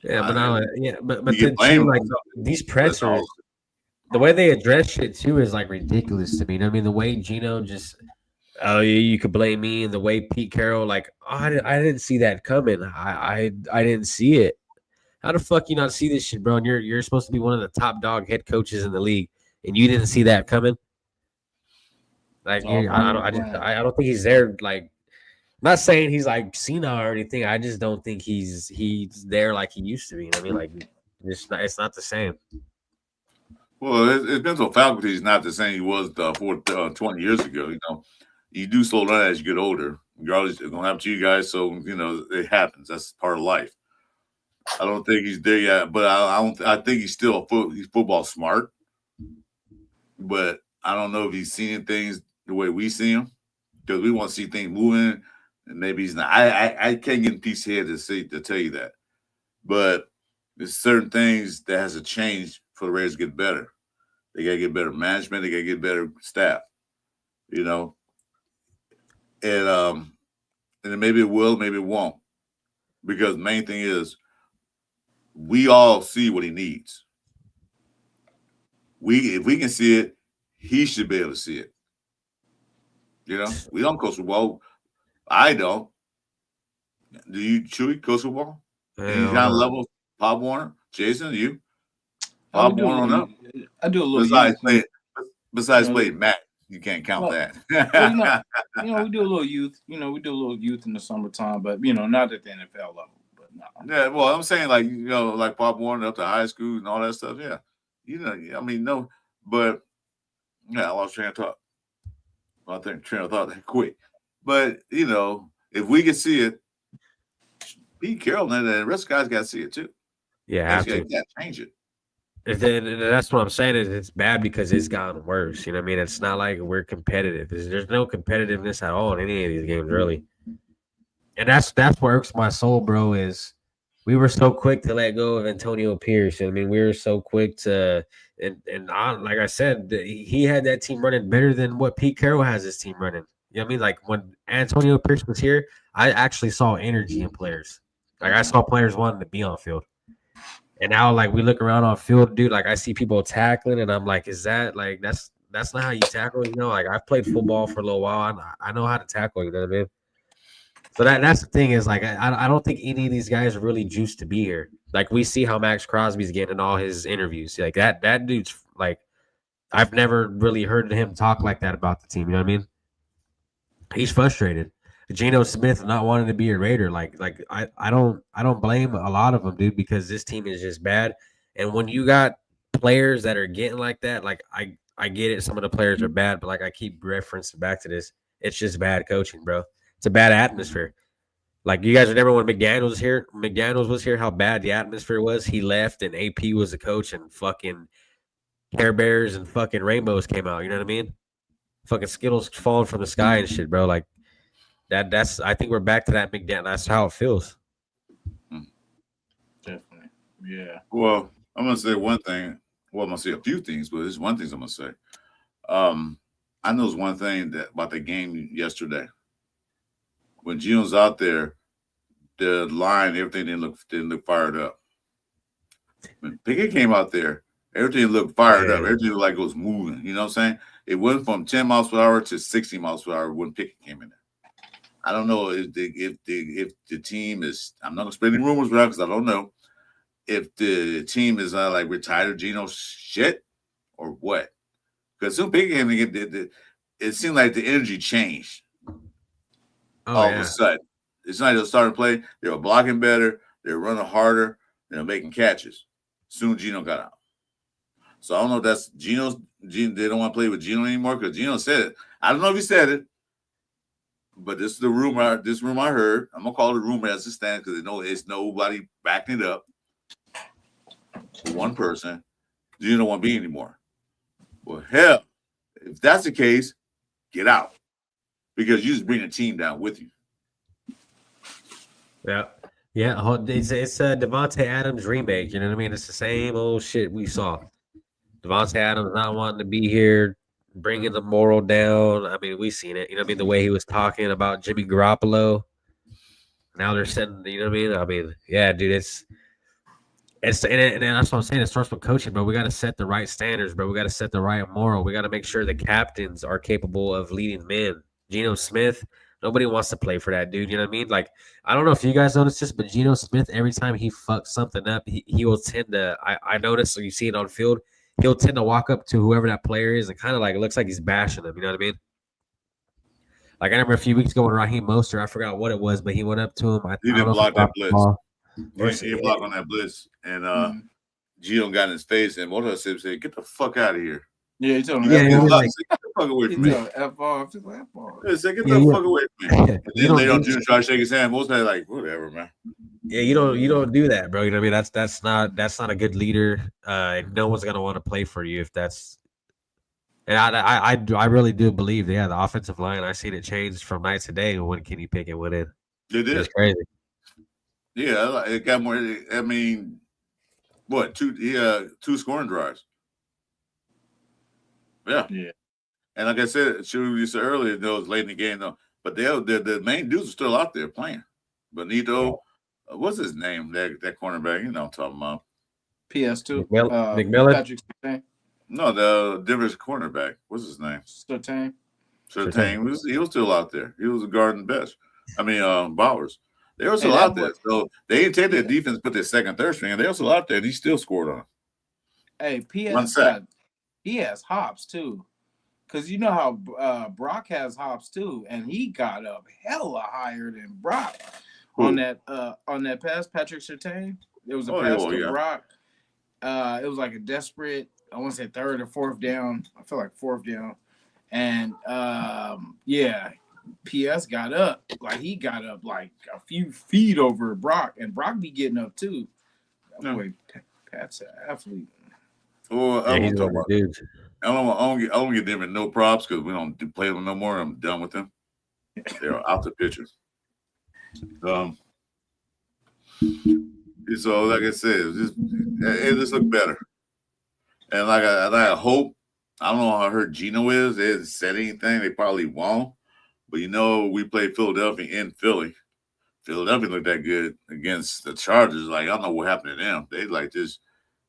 Yeah, but now, yeah, but you the team like these pressers, the way they address shit too is like ridiculous to me. You know what I mean, the way Gino just, oh, you could blame me, and the way Pete Carroll, like, oh, I didn't see that coming. I didn't see it. How the fuck you not see this shit, bro? And you're supposed to be one of the top dog head coaches in the league, and you didn't see that coming. Like, I don't think he's there. Like, I'm not saying he's like senile or anything. I just don't think he's there like he used to be. You know what I mean, like, it's not the same. Well, it's mental faculty is not the same he was 20 years ago. You know, you do slow down as you get older. Regardless, it's gonna happen to you guys. So you know it happens. That's part of life. I don't think he's there yet, but I think he's still he's football smart. But I don't know if he's seeing things the way we see him because we want to see things moving, and maybe he's not. I can't get in Pete's head to tell you that, but there's certain things that has to change for the Raiders to get better. They got to get better management. They got to get better staff. You know, and then maybe it will, maybe it won't, because the main thing is we all see what he needs. If we can see it, he should be able to see it. You know, we don't coach football. I don't. Do you, Chewy, coach football? Any kind of level? Pop Warner, Jason, you? Pop Warner on up. I do a little. Besides playing Matt, you can't count that. Well, you know, we do a little youth. You know, we do a little youth in the summertime, but you know, not at the NFL level. But no. Yeah, well, I'm saying like like Pop Warner up to high school and all that stuff. Yeah, you know, I mean, no, but yeah, I lost train of thought. I think train of thought that quick, but you know, if we can see it, Pete Carroll and the rest of the guys got to see it too. Yeah, have to change it. That's what I'm saying. Is it's bad because it's gotten worse. You know what I mean? It's not like we're competitive. There's no competitiveness at all in any of these games, really. And that's what irks my soul, bro. Is we were so quick to let go of Antonio Pierce. I mean, we were so quick to like I said, he had that team running better than what Pete Carroll has his team running. You know what I mean? Like when Antonio Pierce was here, I actually saw energy in players. Like I saw players wanting to be on field. And now, like we look around on field, dude. Like I see people tackling, and I'm like, is that like that's not how you tackle? You know, like I've played football for a little while. I know how to tackle. You know what I mean? So that's the thing is like I don't think any of these guys are really juiced to be here. Like we see how Max Crosby's getting in all his interviews. Like that dude's like I've never really heard him talk like that about the team. You know what I mean? He's frustrated. Geno Smith not wanting to be a Raider. I don't blame a lot of them, dude, because this team is just bad. And when you got players that are getting like that, like I get it, some of the players are bad, but like I keep referencing back to this, it's just bad coaching, bro. It's a bad atmosphere. Like you guys remember when McDaniels was here? McDaniels was here. How bad the atmosphere was. He left, and AP was the coach, and fucking Care Bears and fucking rainbows came out. You know what I mean? Fucking Skittles falling from the sky and shit, bro. Like that's. I think we're back to that McDaniel. That's how it feels. Definitely. Yeah. Well, I'm gonna say one thing. Well, I'm gonna say a few things, but there's one thing I'm gonna say. I know one thing that about the game yesterday. When Gino's out there, the line, everything didn't look fired up. When Pickett came out there, everything looked fired up. Everything looked like it was moving. You know what I'm saying? It went from 10 miles per hour to 60 miles per hour when Pickett came in there. I don't know if the team is. I'm not gonna spread any rumors around because I don't know if the team is like retired Gino's shit or what. Because soon Pickett came in, it seemed like the energy changed. All of a sudden, it's not just starting to play. They were blocking better. They were running harder. They were making catches. Soon Gino got out. So I don't know if that's Gino's. They don't want to play with Gino anymore because Gino said it. I don't know if he said it, but this is the rumor. This rumor I heard. I'm gonna call it a rumor as it stands because it's nobody backing it up. One person, Gino don't want to be anymore. Well, hell, if that's the case, get out. Because you just bring a team down with you. Yeah. It's a Devontae Adams remake. You know what I mean? It's the same old shit we saw. Devontae Adams not wanting to be here, bringing the moral down. I mean, we seen it. You know what I mean? The way he was talking about Jimmy Garoppolo. Now they're setting. You know what I mean? I mean, yeah, dude. It's and that's what I'm saying. It starts with coaching, but we got to set the right standards, bro. We got to set the right moral. We got to make sure the captains are capable of leading men. Geno Smith, nobody wants to play for that dude. You know what I mean? Like, I don't know if you guys notice this, but Geno Smith, every time he fucks something up, he will tend to. I notice, so you see it on field, he'll tend to walk up to whoever that player is and kind of like it looks like he's bashing them. You know what I mean? Like I remember a few weeks ago when Raheem Mostert, I forgot what it was, but he went up to him. He didn't block that blitz. He blocked on that blitz, and Gino got in his face, and one of us said, "Get the fuck out of here." Yeah, he told him. Get the fuck away from me. F off. Yeah, say, get the fuck away from me. And then later on, Gino tried to shake his hand. Most guys like, whatever, man. Yeah, you don't do that, bro. You know what I mean? That's not a good leader. No one's gonna want to play for you if that's. And I really do believe, the offensive line. I seen it change from night to day when Kenny Pickett went in. It did. It's crazy. Yeah, it got more. I mean, what two scoring drives. Yeah. And like I said, you said earlier, it was late in the game though. But the main dudes are still out there playing. Benito, what's his name? That cornerback, you know what I'm talking about. PS2. McMillan. Patrick Surtain. No, the Denver's cornerback. What's his name? Surtain. He was still out there. He was guarding best. I mean, Bowers. They were still out there. So they didn't take their defense, put their second, third string, and they were still out there, and he still scored on them. Hey, he has hops too. Because you know how Brock has hops too, and he got up hella higher than Brock on that pass. Patrick Surtain. It was a pass to Brock. It was like a desperate, I want to say third or fourth down. I feel like fourth down. And PS got up. Like he got up like a few feet over Brock, and Brock be getting up too. That boy, Pat's an athlete. Well, I don't give them no props because we don't play them no more. I'm done with them. They're out the picture. So, like I said, it just looked better. And like I hope, I don't know how hurt Gino is. They hasn't said anything. They probably won't. But we played Philadelphia in Philly. Philadelphia looked that good against the Chargers. Like, I don't know what happened to them. They like just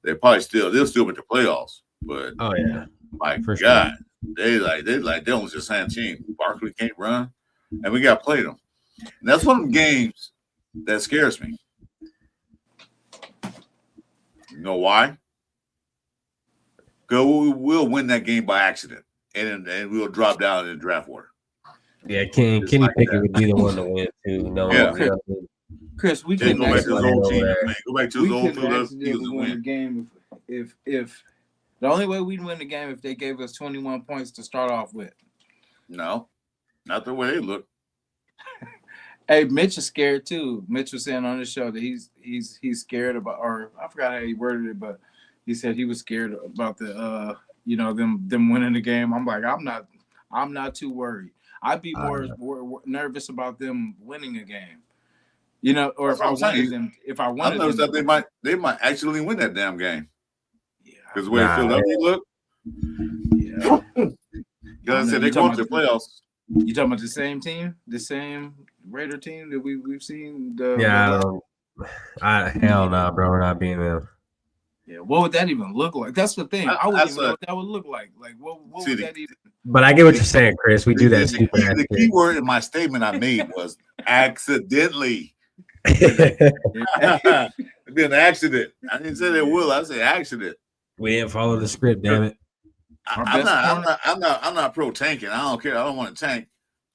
they'll still make the playoffs. But Oh yeah, my for God, sure. they almost just had a team. Barkley can't run, and we got to play them. And that's one of the games that scares me. You know why? Because we'll win that game by accident, and we'll drop down in the draft order. Yeah, Kenny like Pickett that. would be the one to win too. No, Yeah. you know what I mean? Chris, we Go couldn't back to his old team, there. man. Go back to we his old couldn't Philadelphia Eagles accidentally and win the win. game if the only way we'd win the game if they gave us 21 points to start off with. No, not the way they look. Hey, Mitch is scared too. Mitch was saying on the show that he's scared about, or I forgot how he worded it, but he said he was scared about the them winning the game. I'm like, I'm not too worried. I'd be more nervous about them winning a game. You know, or if I wanted them, I noticed that they might actually win that damn game. Yeah, because the way Philadelphia look. Yeah, because I said they're going to the playoffs. You talking about the same team, the same Raider team that we've seen? Hell no, bro. We're not being them. Yeah, what would that even look like? That's the thing. I wouldn't even know what that would look like. Like, what would that even? But I get what you're saying, Chris. We do that stupid. The key word in my statement I made was accidentally. It'd be an accident. I didn't say they will. I said accident. We didn't follow the script, damn it. I'm not pro tanking. I don't care. I don't want to tank.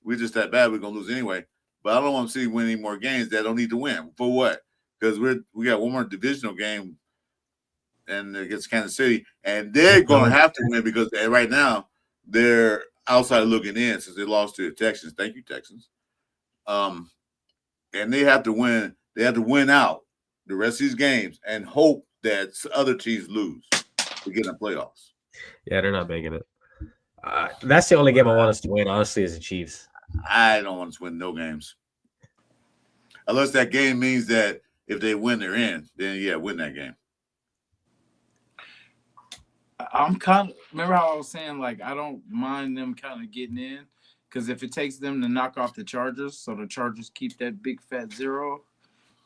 We're just that bad. We're gonna lose anyway. But I don't want to see winning more games that don't need to win. For what? Because we got one more divisional game and against Kansas City, and they're gonna have to win because right now they're outside looking in since they lost to the Texans. Thank you, Texans. And they have to win. They have to win out the rest of these games and hope that other teams lose to get in the playoffs. Yeah, they're not making it. That's the only game I want us to win, honestly, is the Chiefs. I don't want us to win no games. Unless that game means that if they win, they're in. Then, yeah, win that game. I'm kind of – remember how I was saying, like, I don't mind them kind of getting in because if it takes them to knock off the Chargers so the Chargers keep that big fat 0,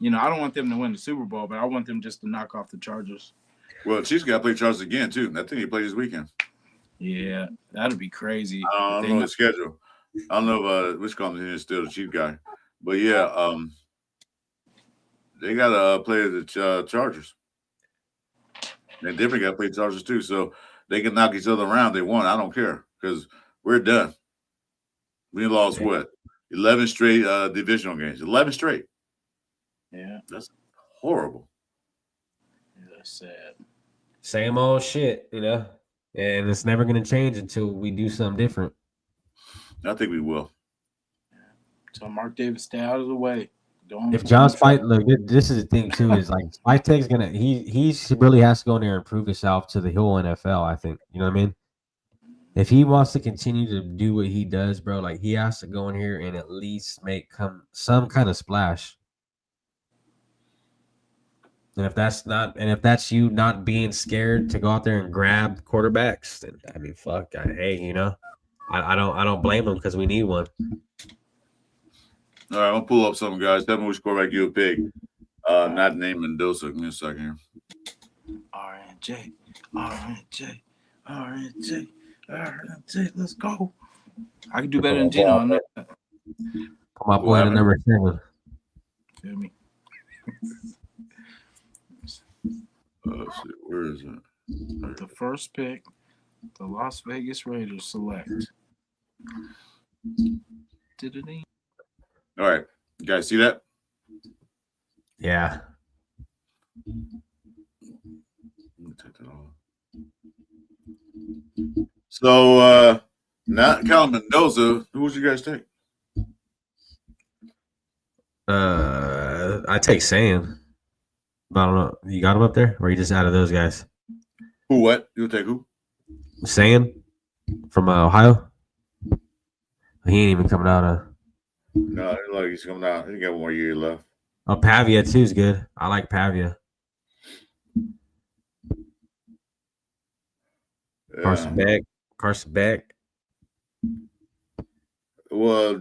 I don't want them to win the Super Bowl, but I want them just to knock off the Chargers. Well, Chiefs got to play Chargers again, too. I think they play this weekend. Yeah, that'd be crazy. I don't know the schedule. I don't know which company is still the Chief guy. But, yeah, they got to play the Chargers. They definitely got to play Chargers, too. So they can knock each other around. They won. I don't care because we're done. We lost, 11 straight divisional games. 11 straight. Yeah. That's horrible. Yeah, that's sad. Same old shit, and it's never going to change until we do something different. I think we will. So Mark Davis, stay out of the way. If John Spite, look, this is the thing too, is like Spite's gonna he really has to go in there and prove himself to the whole NFL. I think, you know what I mean. If he wants to continue to do what he does, bro, like he has to go in here and at least make some kind of splash. And if that's you not being scared to go out there and grab quarterbacks, then I mean, fuck, I don't blame them because we need one. All right, I'm gonna pull up something, guys. Tell me which quarterback you would pick. Not name Mendoza. Give me a second here. RNJ. Let's go. I can do better than Gino on that. Come on, boy, at number 7. Feel me? Where is it? The first pick, the Las Vegas Raiders select. All right, you guys see that? Yeah. Let me take that off. So, not Cal Mendoza. Who would you guys take? I take Sam. I don't know. You got him up there, or are you just out of those guys? Who? What? You would take who? Sam from Ohio. He ain't even coming out of. No, like he's coming out. He got 1 more year left. Oh, Pavia too is good. I like Pavia. Yeah. Carson Beck. Well,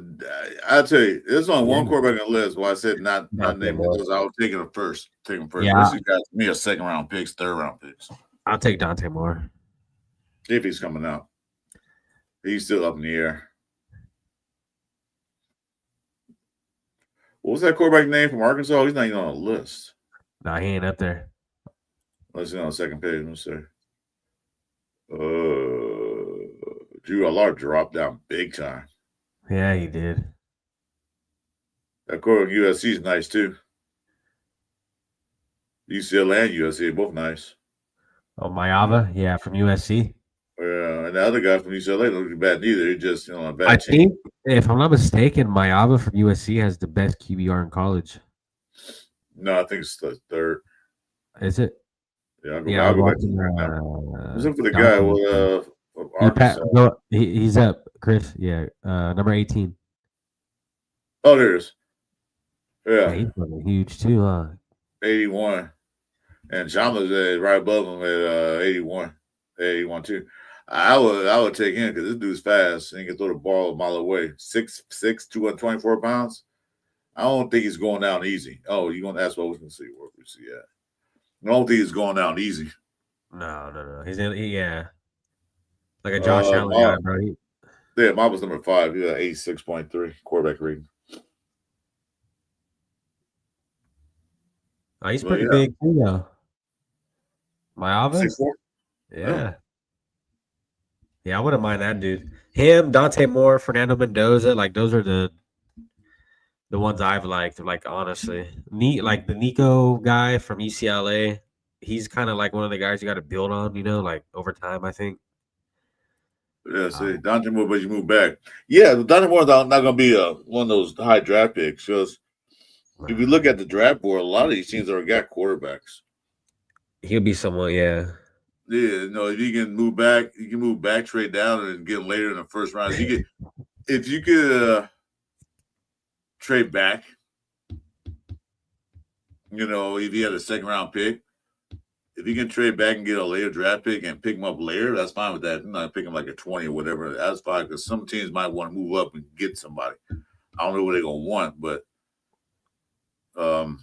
I'll tell you, there's only one Yeah. quarterback on the list. Why I said not Dante named Moore. because I was taking him first. Take him first. Yeah. Rest of these guys, to me, are second round picks, third round picks. I'll take Dante Moore. If he's coming out, he's still up in the air. What was that quarterback name from Arkansas? He's not even on the list. Nah, he ain't up there. Let's see on the second page. Let's see. Drew Allard dropped down big time. Yeah, he did. That quarterback USC is nice too. UCLA and USC are both nice. Oh, Mayava, yeah, from USC. And the other guy from UCLA don't look bad neither. He just on a bad I team. think, if I'm not mistaken, Mayava from USC has the best QBR in college. No, I think it's the third. Is it? Yeah, I'll go, Yeah, I'll go back to that now. Let's look for the guy with Arkansas. He's up, Chris. Yeah, number 18. Oh, there it is. Yeah, Yeah, he's fucking huge too, huh? 81. And Chandler's right above him at 81. 81 too. I would take him because this dude's fast and he can throw the ball a mile away. 6'6", 224 pounds. I don't think he's going down easy. Oh, you're gonna ask what we can see where we see at. I don't think he's going down easy. No. He's in, yeah. Like a Josh Allen guy, bro. Yeah, mine was number 5. He got 86.3 quarterback rating. Oh, he's pretty big too, though. Mayava? 6'4"? Yeah. Yeah, I wouldn't mind that dude. Him, Dante Moore, Fernando Mendoza, like those are the ones I've liked. Like honestly, like the Nico guy from UCLA, he's kind of like one of the guys you got to build on. Like over time. I think. Yeah, see, Dante Moore, but you move back. Yeah, Dante Moore's not going to be one of those high draft picks. Because if you look at the draft board, a lot of these teams already got quarterbacks. He'll be someone, yeah. Yeah, if you can move back, trade down, and get later in the first round. If you could trade back, if you had a second round pick, if you can trade back and get a later draft pick and pick him up later, that's fine with that. Pick him like a 20 or whatever. That's fine because some teams might want to move up and get somebody. I don't know what they're gonna want, but and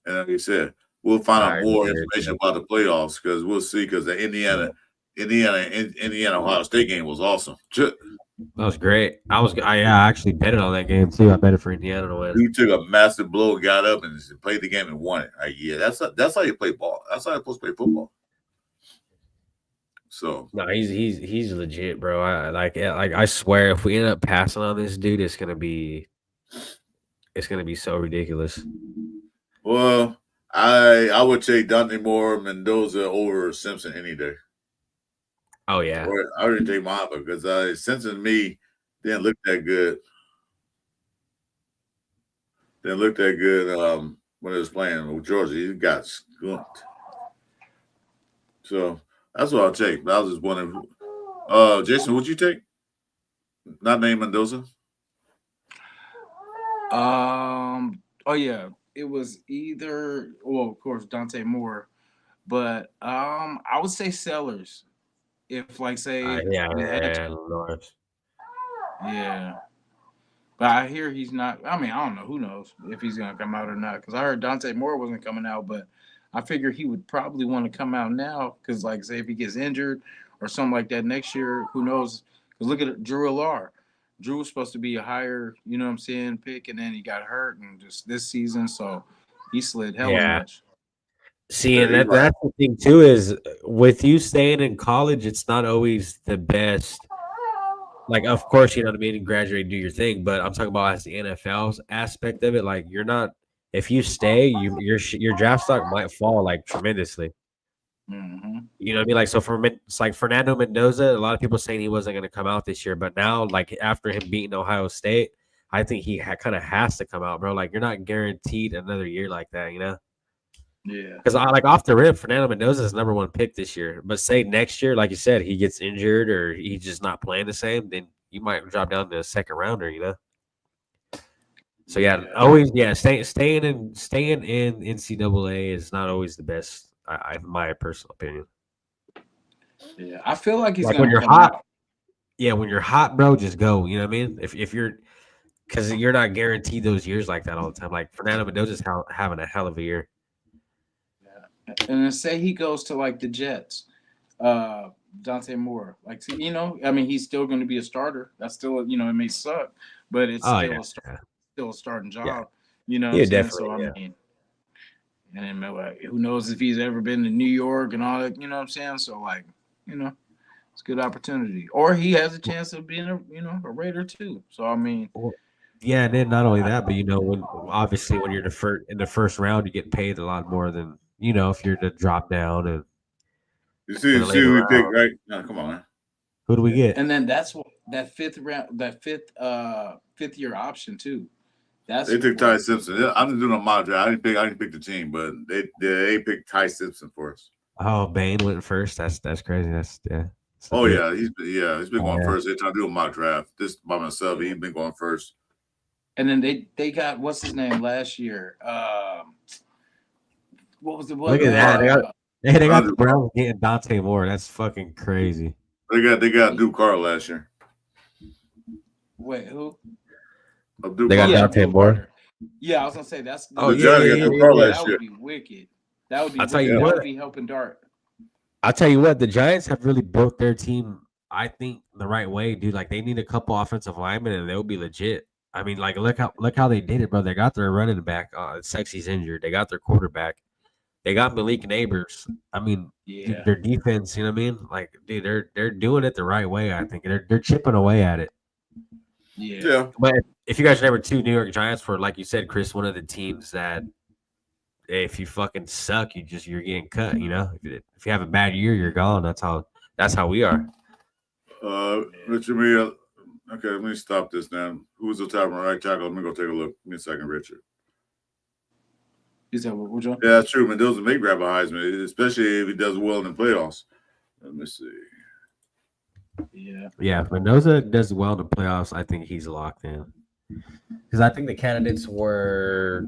like you said, we'll find out more information about the playoffs because we'll see. Because the Indiana, Ohio State game was awesome. That was great. I actually betted on that game too. I betted for Indiana to win. He took a massive blow, got up, and played the game and won it. Yeah, that's how you play ball. That's how you're supposed to play football. So no, he's legit, bro. I swear, if we end up passing on this dude, it's gonna be so ridiculous. Well, I would take Dante Moore, Mendoza over Simpson any day. Oh yeah, I already take mine because Simpson to me didn't look that good. Didn't look that good when he was playing with Georgia. He got skunked. So that's what I'll take. But I was just wondering, Jason, what'd you take? Not name Mendoza. Oh yeah, it was either. Well, of course, Dante Moore, but I would say Sellers. If yeah. But I hear he's not. I mean, I don't know. Who knows if he's gonna come out or not? Because I heard Dante Moore wasn't coming out, but I figure he would probably want to come out now. Because, say if he gets injured or something like that next year, who knows? Because look at Drew Allard. Drew was supposed to be a higher, pick, and then he got hurt, and just this season, so he slid hella much. See, and that's the thing too is with you staying in college, it's not always the best. Like, of course, you know what I mean, and graduate, do your thing. But I'm talking about as the NFL's aspect of it. Like, you're not. If you stay, your draft stock might fall like tremendously. Mm-hmm. You know what I mean? Like, so it's like Fernando Mendoza. A lot of people saying he wasn't going to come out this year, but now, like after him beating Ohio State, I think he kind of has to come out, bro. Like, you're not guaranteed another year like that, you know? Yeah. Because off the rip, Fernando Mendoza is number 1 pick this year. But say next year, like you said, he gets injured or he's just not playing the same, then you might drop down to a second rounder, you know? So yeah, always staying in NCAA is not always the best. My personal opinion. Yeah, I feel like he's Like when gonna you're come hot, out. yeah, when you're hot, bro, just go. You know what I mean? If you're because you're not guaranteed those years like that all the time. Like Fernando Mendoza's having a hell of a year. Yeah. And then say he goes to like the Jets, Dante Moore. Like, see, I mean, he's still going to be a starter. That's still, it may suck, but it's Oh still yeah, a still a starting yeah, job. You know what I'm yeah, saying? definitely. So I Yeah. mean, and then like, who knows if he's ever been to New York and all that. You know what I'm saying? So like, it's a good opportunity, or he has a chance of being a Raider too. So I mean, Well, yeah, and then not only that, but when obviously when you're in the first round, you get paid a lot more than if you're to drop down and You in see, the see later who we picked, round. right? No, come on, man. Who do we get? and then that's what that fifth year option too. That's They took what. Ty Simpson. Yeah, I'm just doing a mock draft. I didn't pick the team, but they picked Ty Simpson for us. Oh, Bane went first. That's crazy. That's It's a Oh bit. yeah, he's been Oh going yeah. first. They're trying to do a mock draft. This by myself. He's been going first. And then they got what's his name last year? What was the Look what? at that. They got the Andrew Carr. Browns getting Dante Moore. That's fucking crazy. They got Duke Carr last year. Wait, who? Duke They got Carr. Yeah, Dante Abdul Moore. Carter. Yeah, I was gonna say that's Oh The yeah, Giants yeah, got yeah, Duke yeah, Carr yeah. last that year. would be wicked. That would be I'll tell wicked. you Yeah. That what. would be helping Dart. I'll tell you what. The Giants have really built their team. I think the right way, dude. Like they need a couple offensive linemen, and they'll be legit. I mean, like look how they did it, bro. They got their running back. Sexy's injured. They got their quarterback. They got Malik Neighbors. I mean, dude, Yeah, their defense. You know what I mean? Like, dude, they're doing it the right way. I think they're chipping away at it. yeah, Yeah. But if you guys remember, too, New York Giants were, like you said, Chris, one of the teams that if you fucking suck, you're getting cut. If you have a bad year, you're gone. That's how we are. Richard, me. Okay, let me stop this now. Who's the top right tackle? Let me go take a look. Give me a second, Richard. you said what, John? Yeah, that's true. Mendoza may grab a Heisman, especially if he does well in the playoffs. Let me see. Yeah, Yeah, if Mendoza does well in the playoffs, I think he's locked in. Because I think the candidates were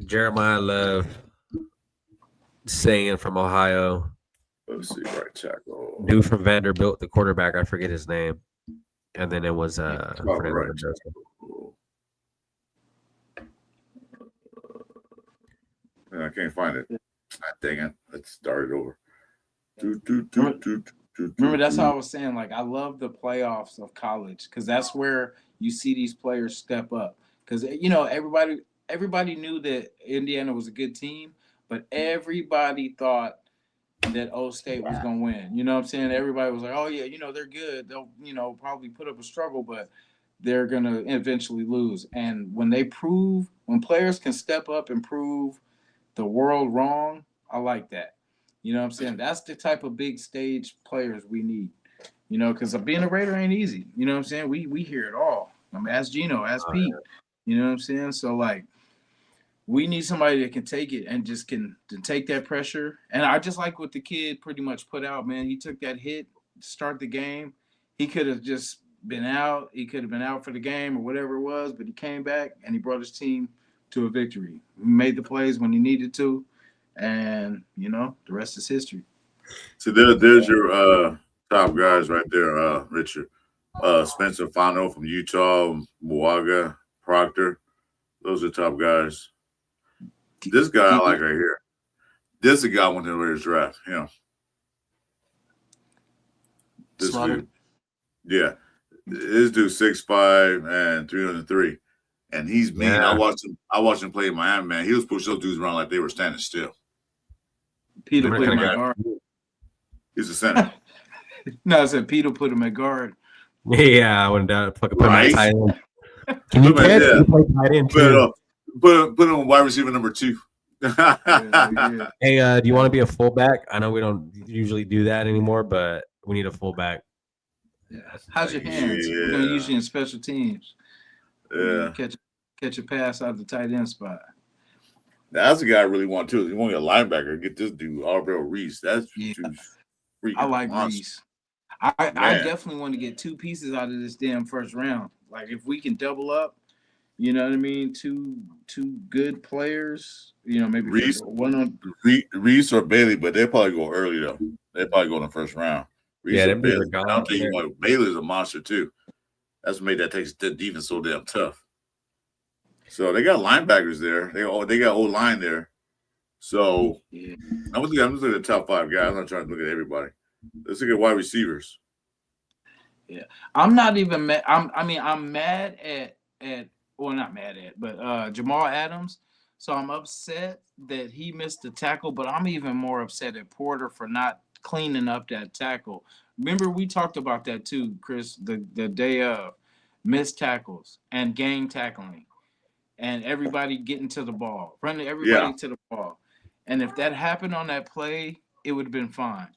Jeremiah Love, Sayan from Ohio, Let's see, right tackle. dude from Vanderbilt, the quarterback, I forget his name, and then it was Top Fernando right Mendoza. tackle. I can't find it. Dang it. Let's start it over. remember that's how I was saying. Like I love the playoffs of college because that's where you see these players step up. Because everybody knew that Indiana was a good team, but everybody thought that O State was gonna win. You know what I'm saying? Everybody was like, "Oh yeah, they're good. They'll probably put up a struggle, but they're gonna eventually lose." And when players can step up and prove the world wrong, I like that. You know what I'm saying? That's the type of big stage players we need. Because being a Raider ain't easy. You know what I'm saying? We hear it all. Ask Gino, ask Pete. You know what I'm saying? So like we need somebody that can take it and just can to take that pressure. And I just like what the kid pretty much put out, man. He took that hit to start the game. He could have just been out. He could have been out for the game or whatever it was, but he came back and he brought his team to a victory. He made the plays when he needed to, and the rest is history. So there's your top guys right there, Richard. Spencer Fano from Utah, Moaga, Proctor. Those are top guys. This guy I like right here. This is a guy I want to wear his draft. This Slaughter. dude. Yeah. This dude 6'5" and 303. And he's mean. Yeah. I watched him play in Miami, man. He was pushing those dudes around like they were standing still. Peter I'm put gonna him at go- guard. He's a center. No, I said Peter put him at guard. Yeah, I wouldn't doubt it. Fucking put him Right. at tight end. Can you Put him catch? at- You play tight end too. Put him on wide receiver number 2. Yeah. Hey, do you want to be a fullback? I know we don't usually do that anymore, but we need a fullback. Yeah. How's your hands? We're gonna use you in special teams. Yeah. Catch a pass out of the tight end spot. That's the guy I really want too. You want a linebacker? Get this dude, Arbel Reese. That's Yeah. freaking I like monster. Reese. I Man. definitely want to get 2 pieces out of this damn first round. Like if we can double up, You know what I mean? Two good players. You know, maybe Reese, one on. Reese or Bailey, but they'll probably go early though. They'll probably go in the first round. Reese Yeah, or them dudes are Bailey. I don't gone. think you want Bailey's a monster too. That's what made that takes the defense so damn tough. So they got linebackers there. They got old line there. So Yeah. I'm just looking at the top 5 guys. I'm not trying to look at everybody. Let's look at wide receivers. Yeah, I'm not even mad. I'm mad at well, not mad at, but Jamal Adams. So I'm upset that he missed the tackle, but I'm even more upset at Porter for not cleaning up that tackle. Remember, we talked about that too, Chris, the day of missed tackles and gang tackling and everybody getting to the ball, running everybody to the ball. And if that happened on that play, it would have been fine.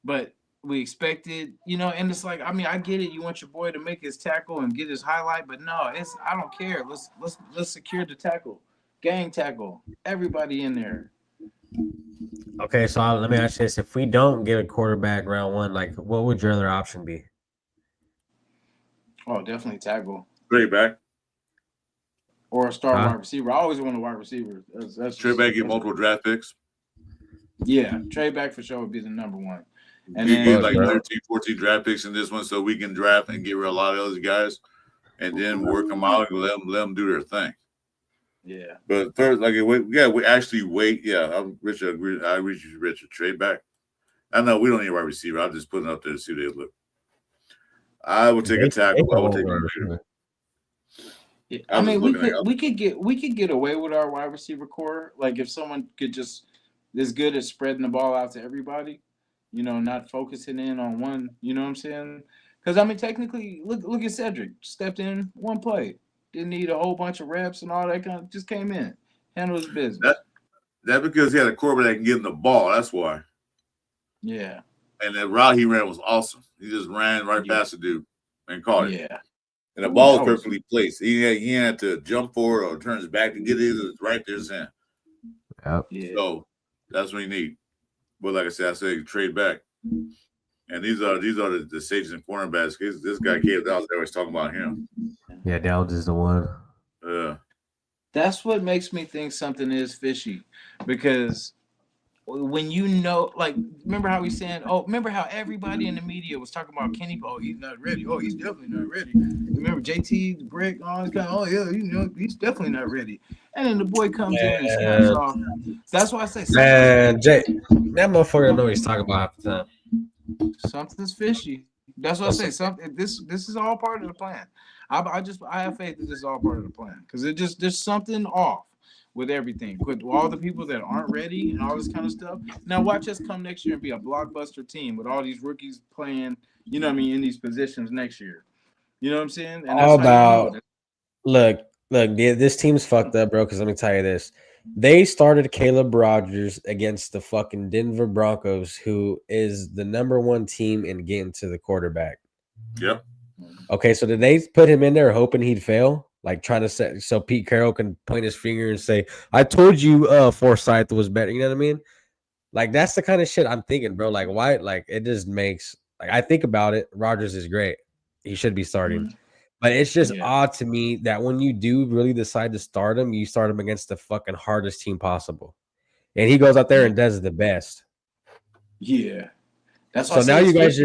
But we expected, and it's like, I get it. You want your boy to make his tackle and get his highlight, but no, I don't care. Let's secure the tackle, gang tackle, everybody in there. Okay, so let me ask you this: if we don't get a quarterback round 1, like, what would your other option be? Oh, definitely tackle. Straight back. Or a star wide receiver. I always want a wide receiver. That's straight back, get multiple draft picks. Yeah, trade back for sure would be the number one. And then get like 13, 14 draft picks in this one so we can draft and get rid of a lot of those guys and then work them out and let them do their thing. Yeah. But first, we actually wait. Yeah, Richard agree. I agree with Richard. Trade back. I know we don't need a wide receiver. I'm just putting it up there to see what they look. I would take a tackle. I would take a receiver. Yeah. I mean, we could get away with our wide receiver core. Like if someone could just is good at spreading the ball out to everybody, not focusing in on one. You know what I'm saying? Because I mean, technically, look at Cedric. Stepped in one play. Didn't need a whole bunch of reps and all that kind of. Just came in, handled his business. That's because he had a quarterback that can get him the ball. That's why. Yeah. And the route he ran was awesome. He just ran right past the dude and caught it. Yeah. And the ball was perfectly placed. He had to jump forward or turn his back to get it. It was right there, his hand. Yep. Yeah. So that's what you need. But like I said, trade back. And these are the safeties and cornerbacks. This guy Caleb Downs, they always talking about him. Yeah, Downs is the one. Yeah. That's what makes me think something is fishy, because when remember how he's saying, remember how everybody in the media was talking about Kenny, he's not ready. Oh, he's definitely not ready. Remember JT, Brick, all this kind of, he's definitely not ready. And then the boy comes in and snaps off. That's why I say, man, that motherfucker know what he's talking about half the time. Something's fishy. That's what I say. Something. This is all part of the plan. I have faith that this is all part of the plan, because there's something off with everything, with all the people that aren't ready and all this kind of stuff. Now watch us come next year and be a blockbuster team with all these rookies playing, in these positions next year. You know what I'm saying? And all about look, this team's fucked up, bro. Because let me tell you this: they started Caleb Rogers against the fucking Denver Broncos, who is the number 1 team in getting to the quarterback. Yep. Okay, so did they put him in there hoping he'd fail? Like trying to set so Pete Carroll can point his finger and say, I told you Forsyth was better. You know what I mean? Like that's the kind of shit I'm thinking, bro. Like why? Like it just makes I think about it. Rodgers is great. He should be starting. Mm-hmm. But it's just odd to me that when you do really decide to start him, you start him against the fucking hardest team possible. And he goes out there and does the best. Yeah. That's so now you guys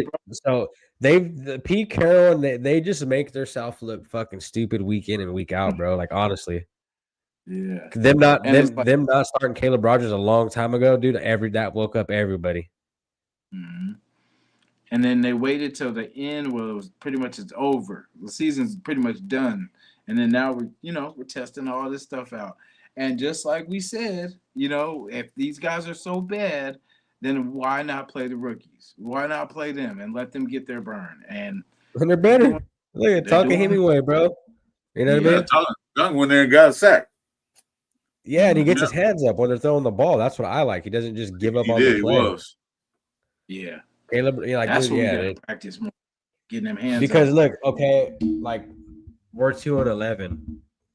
Pete Carroll and they just make themselves look fucking stupid week in and week out, bro. Like honestly, yeah. Them not starting Caleb Rogers a long time ago, dude. That woke up everybody. Mm-hmm. And then they waited till the end where it was it's over. The season's pretty much done, and then now we're testing all this stuff out. And just like we said, if these guys are so bad, then why not play the rookies? Why not play them and let them get their burn? And they're better. Look at Talking Hemingway, bro. You know what I mean? Young went there and got a sack. Yeah, and he gets his hands up when they're throwing the ball. That's what I like. He doesn't just give up on the play. He was. Yeah. Caleb, that's what we gotta practice more. Getting them hands because up. Look, okay, like we're 2-11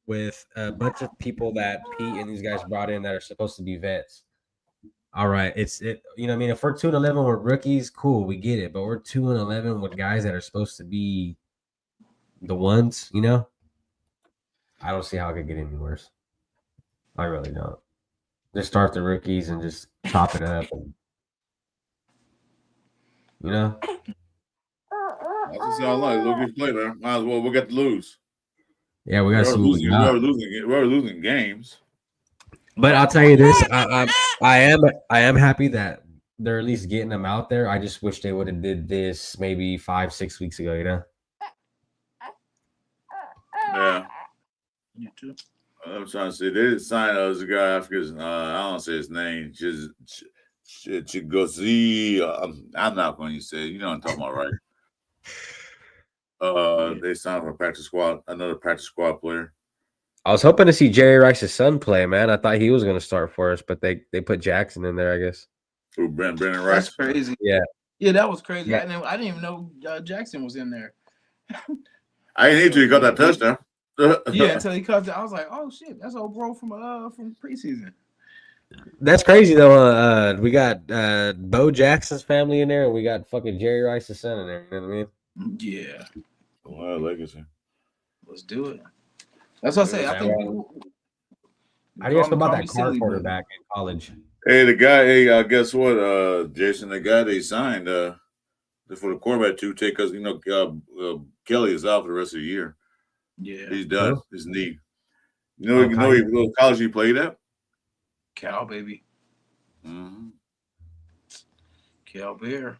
with a bunch of people that Pete and these guys brought in that are supposed to be vets. All right, you know what I mean? If we're 2-11 with rookies, cool, we get it. But we're 2-11 with guys that are supposed to be the ones, I don't see how it could get any worse. I really don't. Just start the rookies and just chop it up, and you know. That's what it sounds like. Look at play, man. Might as well. We got to lose. Yeah, we got to see what we got. We're losing games. But I'll tell you this: I am happy that they're at least getting them out there. I just wish they would have did this maybe 5-6 weeks ago. You know. Yeah. You too. I'm trying to say they didn't sign us a guy. I forget. I don't say his name. Chigozi. I'm not going to say it. You know what I'm talking about, right? They signed for a practice squad. Another practice squad player. I was hoping to see Jerry Rice's son play, man. I thought he was going to start for us, but they put Jackson in there, I guess. Who, Brandon Rice? That's crazy. Yeah. Yeah, that was crazy. Yeah. I didn't even know Jackson was in there. I didn't need to. He got that touchdown. Yeah, until he cut it. I was like, oh shit, that's old bro from preseason. That's crazy though. We got Bo Jackson's family in there, and we got fucking Jerry Rice's son in there. You know what I mean? Yeah. Well, legacy. Let's do it. That's what I say. I think How do you feel about that car quarterback in college? Hey, the guy. Hey, guess what, Jason? The guy they signed for the quarterback to take us. You know, Kelly is out for the rest of the year. Yeah, he's done. His knee. You know what college he played at? Cal, baby. Mm-hmm. Cal Bear.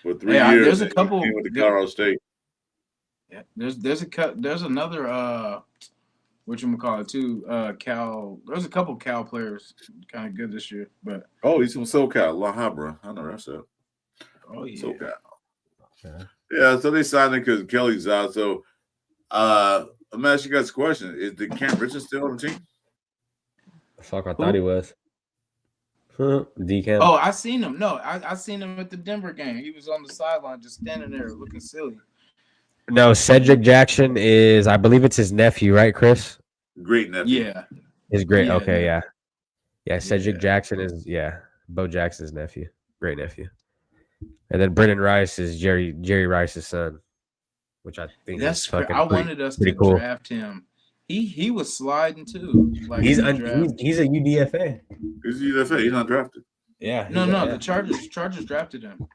For 3 years, there's a couple with the Colorado State. Yeah, there's another whatchamacallit too. Cal. There's a couple Cal players kind of good this year, but he's from SoCal, La Habra. I know that's it. Oh yeah, SoCal. Okay. Yeah, so they signed him because Kelly's out. So, I'm gonna ask you guys a question: is the Cam Richardson still on the team? Fuck, I thought he was. D-Cam. Oh, I seen him. No, I seen him at the Denver game. He was on the sideline, just standing there looking silly. No, Cedric Jackson is, I believe it's his nephew, right, Chris? Great nephew. Yeah. His great. Okay, yeah. Yeah, Cedric Jackson is, Bo Jackson's nephew. Great nephew. And then Brendan Rice is Jerry Rice's son, which I think that's fucking I wanted us to draft him. He was sliding too. Like he's a UDFA. He's a UDFA. He's not drafted. Yeah. No. The Chargers drafted him.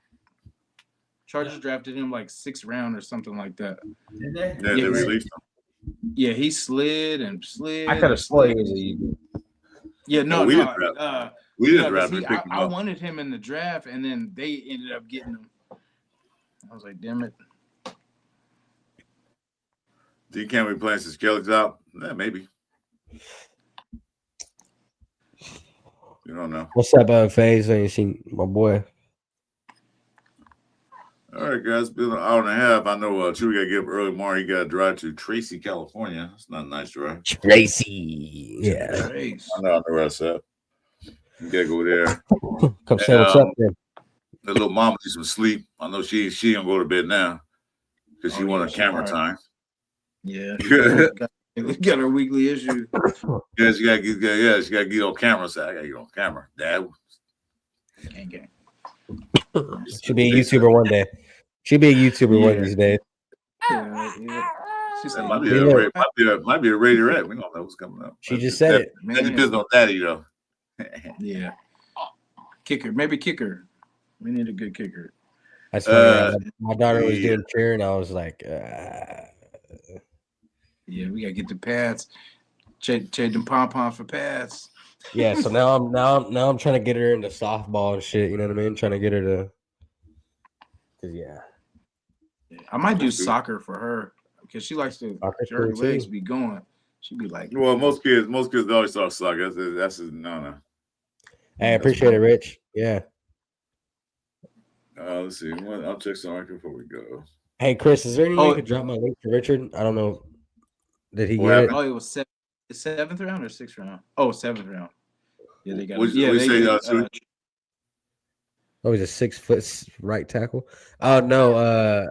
Chargers drafted him like 6th round or something like that. Did they? Yeah, they released him. Yeah, he slid. I could have sworn he was a UDFA. Yeah, no, we didn't draft him. I wanted him in the draft, and then they ended up getting him. I was like, damn it. Can we play since Kelly's out? Yeah, maybe. You don't know. What's up, FaZe? I ain't seen my boy. All right, guys. It's been an hour and a half. I know Chewy got to get up early tomorrow. He got to drive to Tracy, California. It's not a nice drive. Tracy. Yeah. I know where that's at. You got to go there. Come say what's up there. The little mama needs some sleep. I know she don't go to bed now because she wanted camera time. Yeah. Got her weekly issue. Yeah, she got to get on camera. So I got to get on camera. Dad. Gang. She'll be a YouTuber one day. She'll be a YouTuber one of these days. Yeah. That might be a Raiderette. We don't know what's coming up. She just said it. That depends on Daddy, though. Yeah. Kicker. Maybe kicker. We need a good kicker. That's funny. My daughter was doing cheer, and I was like, yeah, we gotta get the pads. Trade them pom-pom for pads. Yeah, so now I'm trying to get her into softball and shit. You know what I mean? Trying to get her to, I might do soccer for her because she likes to. Her legs be going. She'd be like, well, most kids always start soccer. That's no. Hey, I appreciate it, Rich. Yeah. Let's see. I'll check some record before we go. Hey, Chris, is there any way you could drop my link to Richard? I don't know. Did he get it? Oh, it was 7th round or 6th round? Oh, 7th round. Yeah, they got it. Yeah, he's a 6 foot right tackle. Oh no.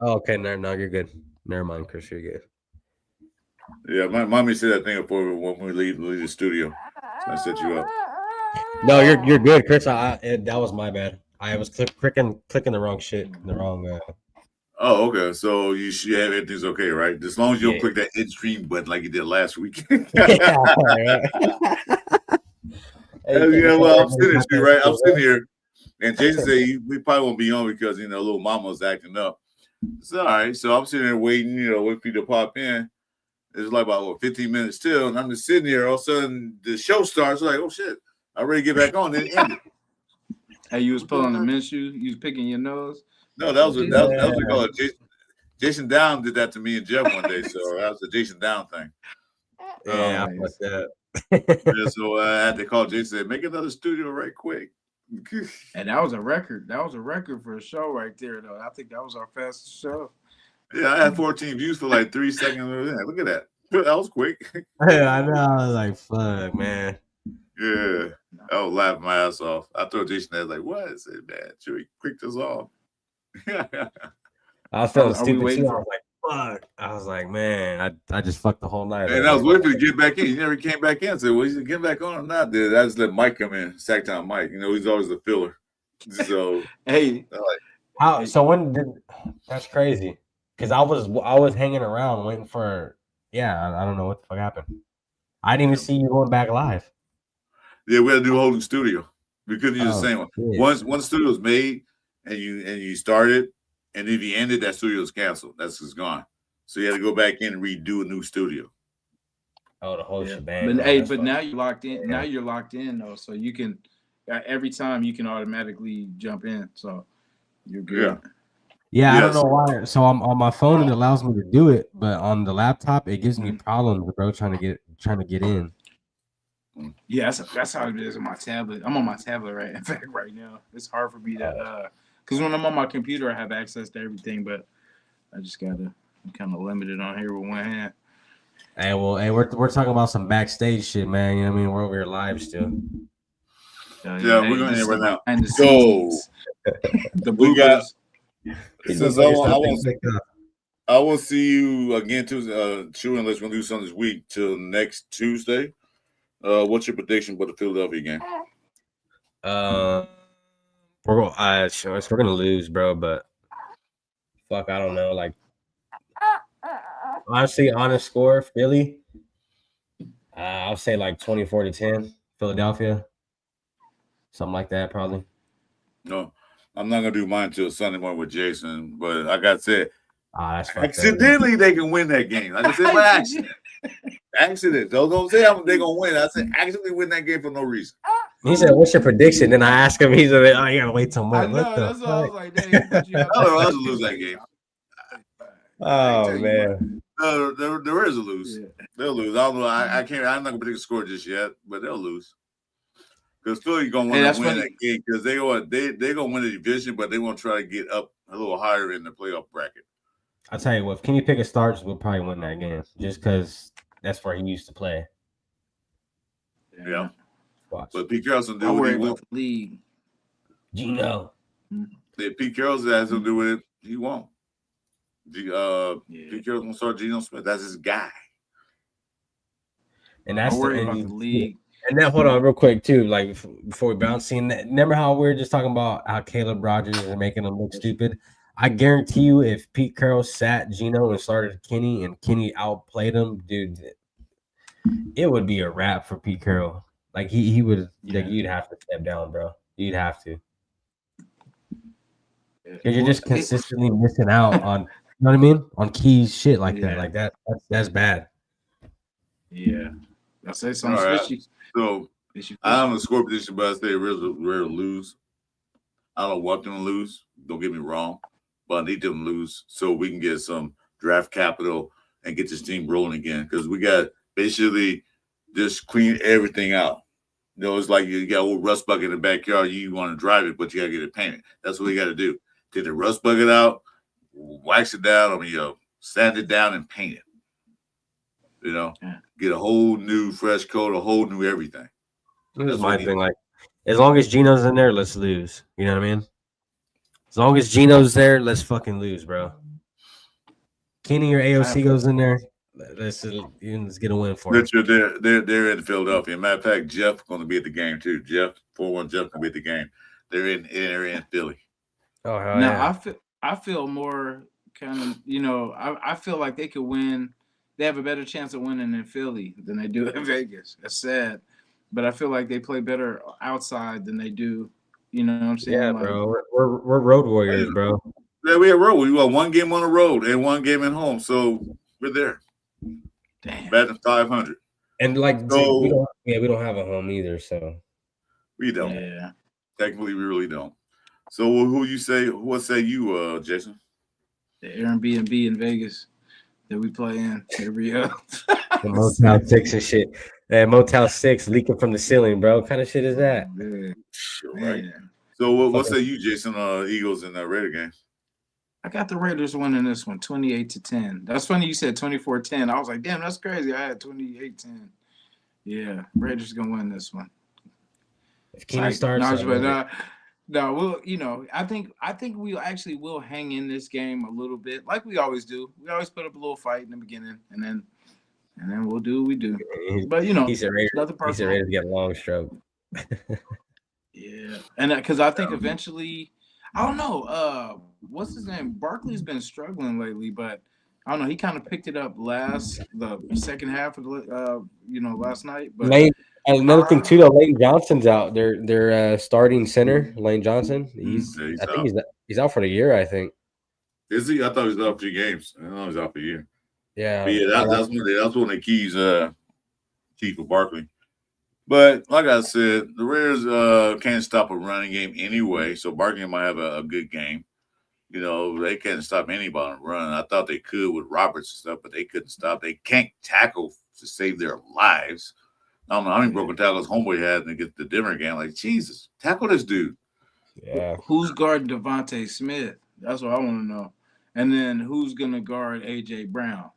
Okay, no, you're good. Never mind, Chris, you're good. Yeah, my mommy said that thing before when we leave the studio. So I set you up. No, you're good, Chris. That was my bad. I was clicking the wrong shit, the wrong. Oh, okay. So you should have everything's okay, right? As long as you don't Yeah. click that end stream button like you did last week. Yeah, right. Hey, you can't Yeah, make well, I'm everybody sitting got here, that right? I'm shit, sitting here, and Jason said we probably won't be on because little mama's acting up. It's all right. So I'm sitting there waiting, waiting for you to pop in. It's like about 15 minutes till, and I'm just sitting here. All of a sudden, the show starts. Like, oh shit, I ready to get back on. Then it ended. Hey, you was pulling the Minshew. You was picking your nose. No, that was Jason? that was called Jason Down did that to me and Jeff one day. So that was the Jason Down thing. Yeah, I Nice. fucked up. Yeah, so I had to call Jason. Said, make another studio right quick. And that was a record. That was a record for a show right there, though. I think that was our fastest show. Yeah, I had 14 views for like 3 seconds. Yeah, look at that. That was quick. Yeah, I know. I was like, fuck, man. Yeah, I was laughing my ass off. I told Jason, I was like, what? I said, man, should we click this off? I was feeling Are we stupid waiting too. for- I was like, fuck. I was like, man, I just fucked the whole night. And I was waiting for you to get back in. He never came back in. I said, well, he's getting back on or not? Dude, I just let Mike come in, Sacktown Mike. He's always the filler. So, Hey, How? So when did? That's crazy. Because I was hanging around waiting for. Yeah, I don't know what the fuck happened. I didn't even see you going back live. yeah, we had to do a whole new studio. We couldn't use the Oh, same one. shit. Once one studio was made and you started, and if you ended, that studio was canceled. That's just gone. So you had to go back in and redo a new studio. Oh, the whole yeah. shebang. But bro. but now you're locked in. Now you're locked in though, so you can every time you can automatically jump in. So you're good. Yeah, I don't Yes. know why. So I'm on my phone, it allows me to do it, but on the laptop, it gives me Mhm. problems, bro. Trying to get in. Yeah, that's how it is on my tablet. I'm on my tablet right in fact right now. It's hard for me to because when I'm on my computer I have access to everything, but I just gotta I'm kind of limited on here with one hand. Hey, well, hey, we're talking about some backstage shit, man. You know what I mean? We're over here live still. Yeah, we're going this in right is now. behind the So, scenes. The we got- bloopers. Since I won't see you again Tuesday, true, unless we're gonna do something this week till next Tuesday. What's your prediction for the Philadelphia game? We're gonna lose, bro. But fuck, I don't know. Like, honestly, honest score, Philly. I'll say like 24-10, Philadelphia, something like that, probably. No, I'm not gonna do mine till Sunday morning with Jason. But like I said, That's fucked up. accidentally they can win that game. Like I said, by accident. Accident. Don't say they're gonna win. I said accidentally win that game for no reason. He said, "What's your prediction?" Then I asked him. He said, "Oh, you gotta wait till I Monday." know, What the that's what I was fuck? like, dang, he put you out Otherwise, we'll lose that game. Oh man, No, there is a lose. Yeah. They'll lose. I don't know. I can't. I'm not gonna predict a score just yet, but they'll lose. Because Philly gonna want that's to win funny. that game because they're gonna win the division, but they want to try to get up a little higher in the playoff bracket. I tell you what, if Kenny Pickett starts, we'll probably win that game just because that's where he used to play. Yeah. Watch. But Pete Carroll's gonna I do what worry he about wants. the league. Gino. If Pete Carroll has to do with it, he won't. Pete Carroll's gonna start Geno Smith. That's his guy. And I that's worry about the league. And then hold on real quick too, like before we bounce in. Remember how we were just talking about how Caleb Rogers is making him look stupid? I guarantee you, if Pete Carroll sat Gino and started Kenny and Kenny outplayed him, dude, it would be a wrap for Pete Carroll. Like he would, like you'd have to step down, bro. You'd have to. Because you're just consistently missing out on, you know what I mean, on key shit like that. Like that's bad. Yeah, I say something All right. fishy. So I don't have a score prediction, but I say rare to lose. I don't want them to lose. Don't get me wrong, but I need them to lose so we can get some draft capital and get this team rolling again. Because we got basically just clean everything out. It's like you got a old rust bucket in the backyard. You want to drive it, but you got to get it painted. That's what you got to do. Take the rust bucket out, wax it down, sand it down and paint it. Get a whole new fresh coat, a whole new everything. This is my thing. Like, as long as Gino's in there, let's lose. You know what I mean? As long as Gino's there, let's fucking lose, bro. Kenny or AOC goes in there, let's get a win for it. They're in Philadelphia. Matter of fact, Jeff going to be at the game too. Jeff 4-1 Jeff going to be at the game. They're in Philly. Oh hell now, I feel more kind of, I feel like they could win. They have a better chance of winning in Philly than they do in Vegas. That's sad, but I feel like they play better outside than they do. You know what I'm Yeah, saying? Like, bro. We're road warriors, bro. Yeah, we had road. We got one game on the road and one game at home, so we're there. damn. Batting 500. And like So we don't have a home either, so we don't. Yeah. Technically, we really don't. So who you say? What say you, Jason? The Airbnb in Vegas that we play in every year. the Motel 6 and shit. Motel 6 leaking from the ceiling, bro. What kind of shit is that? Yeah, Right. man. So what say you, Jason? Eagles in that Raider game. I got the Raiders winning this one, 28-10. That's funny you said 24-10. I was like, damn, that's crazy. I had 28-10. Yeah, Raiders gonna win this one. If Keenan starts, no, we'll, I think we actually will hang in this game a little bit, like we always do. We always put up a little fight in the beginning, and then we'll do what we do. But he said Raiders. nothing personal. He said Raiders get a long stroke. Yeah, and because I think eventually, I don't know. What's his name? Barkley's been struggling lately, but I don't know. He kind of picked it up the second half of the last night. But another thing too, though, Lane Johnson's out. Their starting center, Lane Johnson. He's out for the year. I think. Is he? I thought he was out for 2 games. I know he's out for a year. Yeah, but yeah. That's one of the keys. Key for Barkley. But like I said, the Raiders can't stop a running game anyway. So Barkley might have a good game. They can't stop anybody on the run. I thought they could with Roberts and stuff, but they couldn't stop. They can't tackle to save their lives. I don't know how many broken tackles Homeboy had to get the Denver game. Like, Jesus, tackle this dude. Yeah. Who's guarding Devontae Smith? That's what I want to know. And then who's gonna guard AJ Brown?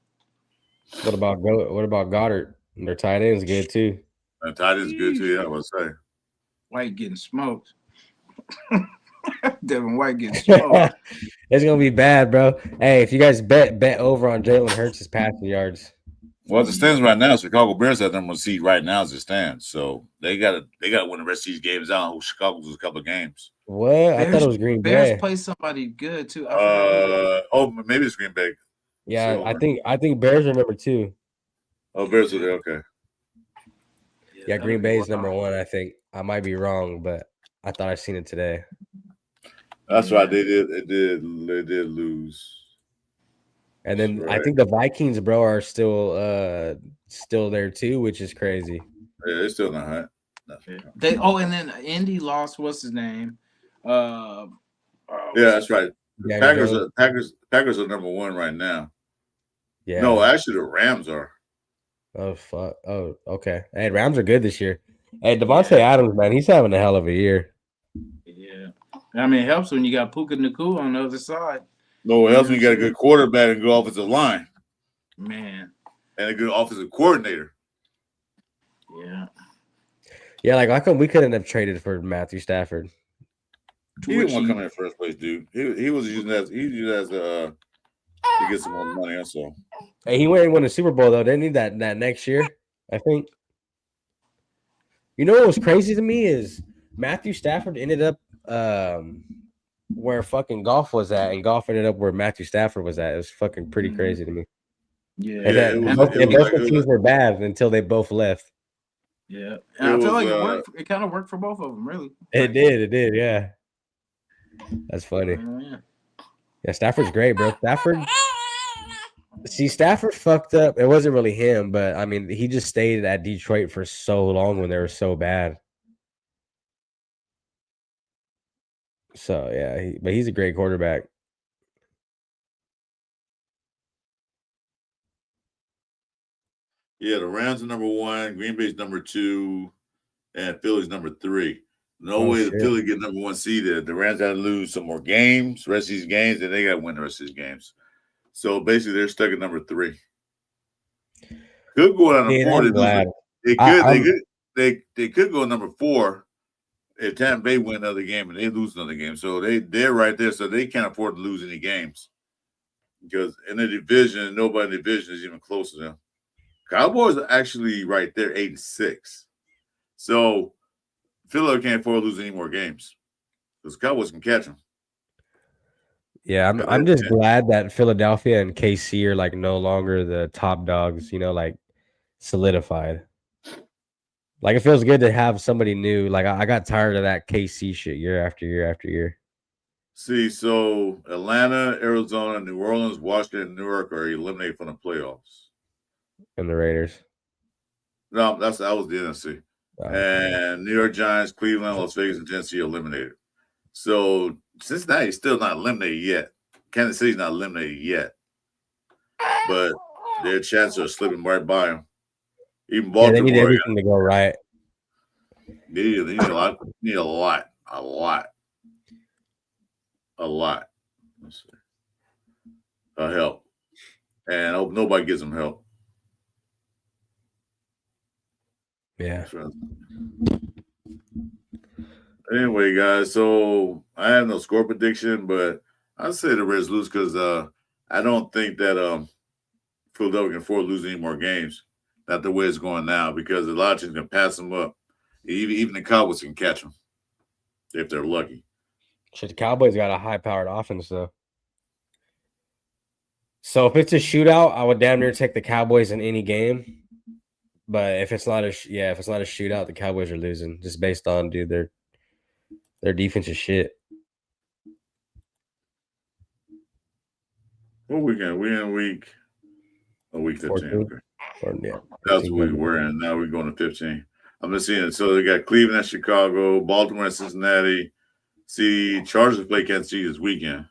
What about Goddard? Their tight end's good too. Their tight end's good too. Yeah, I would say. White getting smoked. Devin White getting smoked. It's gonna be bad, bro. Hey, if you guys bet over on Jalen Hurts' passing yards. Well, as it stands right now, Chicago Bears have them on the seat right now as it stands. So they got to win the rest of these games out. Chicago loses a couple of games. What? I thought it was Green Bay. Bears play somebody good too. Maybe it's Green Bay. Yeah, I think Bears are number 2. Oh, Bears are there. Okay. Yeah, Green Bay is number 1. I think I might be wrong, but I thought I seen it today. That's right. They did lose. And then I think the Vikings, bro, are still there too, which is crazy. Yeah, they're still not hot. No. And then Indy lost. What's his name? Yeah, that's right. Packers are number 1 right now. Yeah. No, actually, the Rams are. Oh fuck. Oh, okay. Hey, Rams are good this year. Hey, Devontae Adams, man, he's having a hell of a year. Yeah, I mean, it helps when you got Puka Nacua on the other side. No, it helps when you got a good quarterback and a good offensive line. Man. And a good offensive coordinator. Yeah. Yeah, like how come we couldn't have traded for Matthew Stafford? He didn't want to come in the first place, dude. He was using that to get some more money. That's all. Hey, he went and won a Super Bowl though. They need that next year, I think. You know what was crazy to me is Matthew Stafford ended up where fucking Golf was at, and Golf ended up where Matthew Stafford was at. It was fucking pretty crazy to me. Yeah, and both teams were bad until they both left. Yeah, and I feel like it worked. It kind of worked for both of them, really. It did. Yeah, that's funny. Yeah, Stafford's great, bro. Stafford fucked up. It wasn't really him, but I mean, he just stayed at Detroit for so long when they were so bad. So yeah, but he's a great quarterback. Yeah, the Rams are number 1, Green Bay's number 2, and Philly's number 3. No way the Philly get number 1 seeded. The Rams got to lose some more games, the rest of these games, and they got to win the rest of these games. So basically, they're stuck at number 3. Could go down to 4. They could go number 4 if Tampa Bay win another game and they lose another game. So they're right there. So they can't afford to lose any games because in the division, nobody in the division is even close to them. Cowboys are actually right there, 8-6. So Philly can't afford to lose any more games because Cowboys can catch them. Yeah, I'm just glad that Philadelphia and KC are like no longer the top dogs, like solidified. Like it feels good to have somebody new. Like I got tired of that KC shit year after year after year. See, so Atlanta, Arizona, New Orleans, Washington, New York are eliminated from the playoffs. And the Raiders. No, that was the NFC. And New York Giants, Cleveland, Las Vegas, and Tennessee eliminated. So Cincinnati's still not eliminated yet. Kansas City's not eliminated yet. But their chances are slipping right by them. Even Baltimore. Yeah, they need everything to go right. They need a lot. Need a lot. Let's see. Help. And I hope nobody gives them help. Yeah. Anyway, guys, so I have no score prediction, but I'd say the Reds lose because I don't think that Philadelphia can afford to lose any more games. Not the way it's going now, because a lot of teams can pass them up. Even the Cowboys can catch them if they're lucky. Shit, the Cowboys got a high-powered offense, though. So if it's a shootout, I would damn near take the Cowboys in any game. But if it's not a shootout, the Cowboys are losing just based on their defense is shit. What weekend? We're in week 15. Okay. Yeah, That's what we were in. Now we're going to 15. I'm just seeing it. So they got Cleveland at Chicago, Baltimore at Cincinnati. See, Chargers play Kansas City this weekend.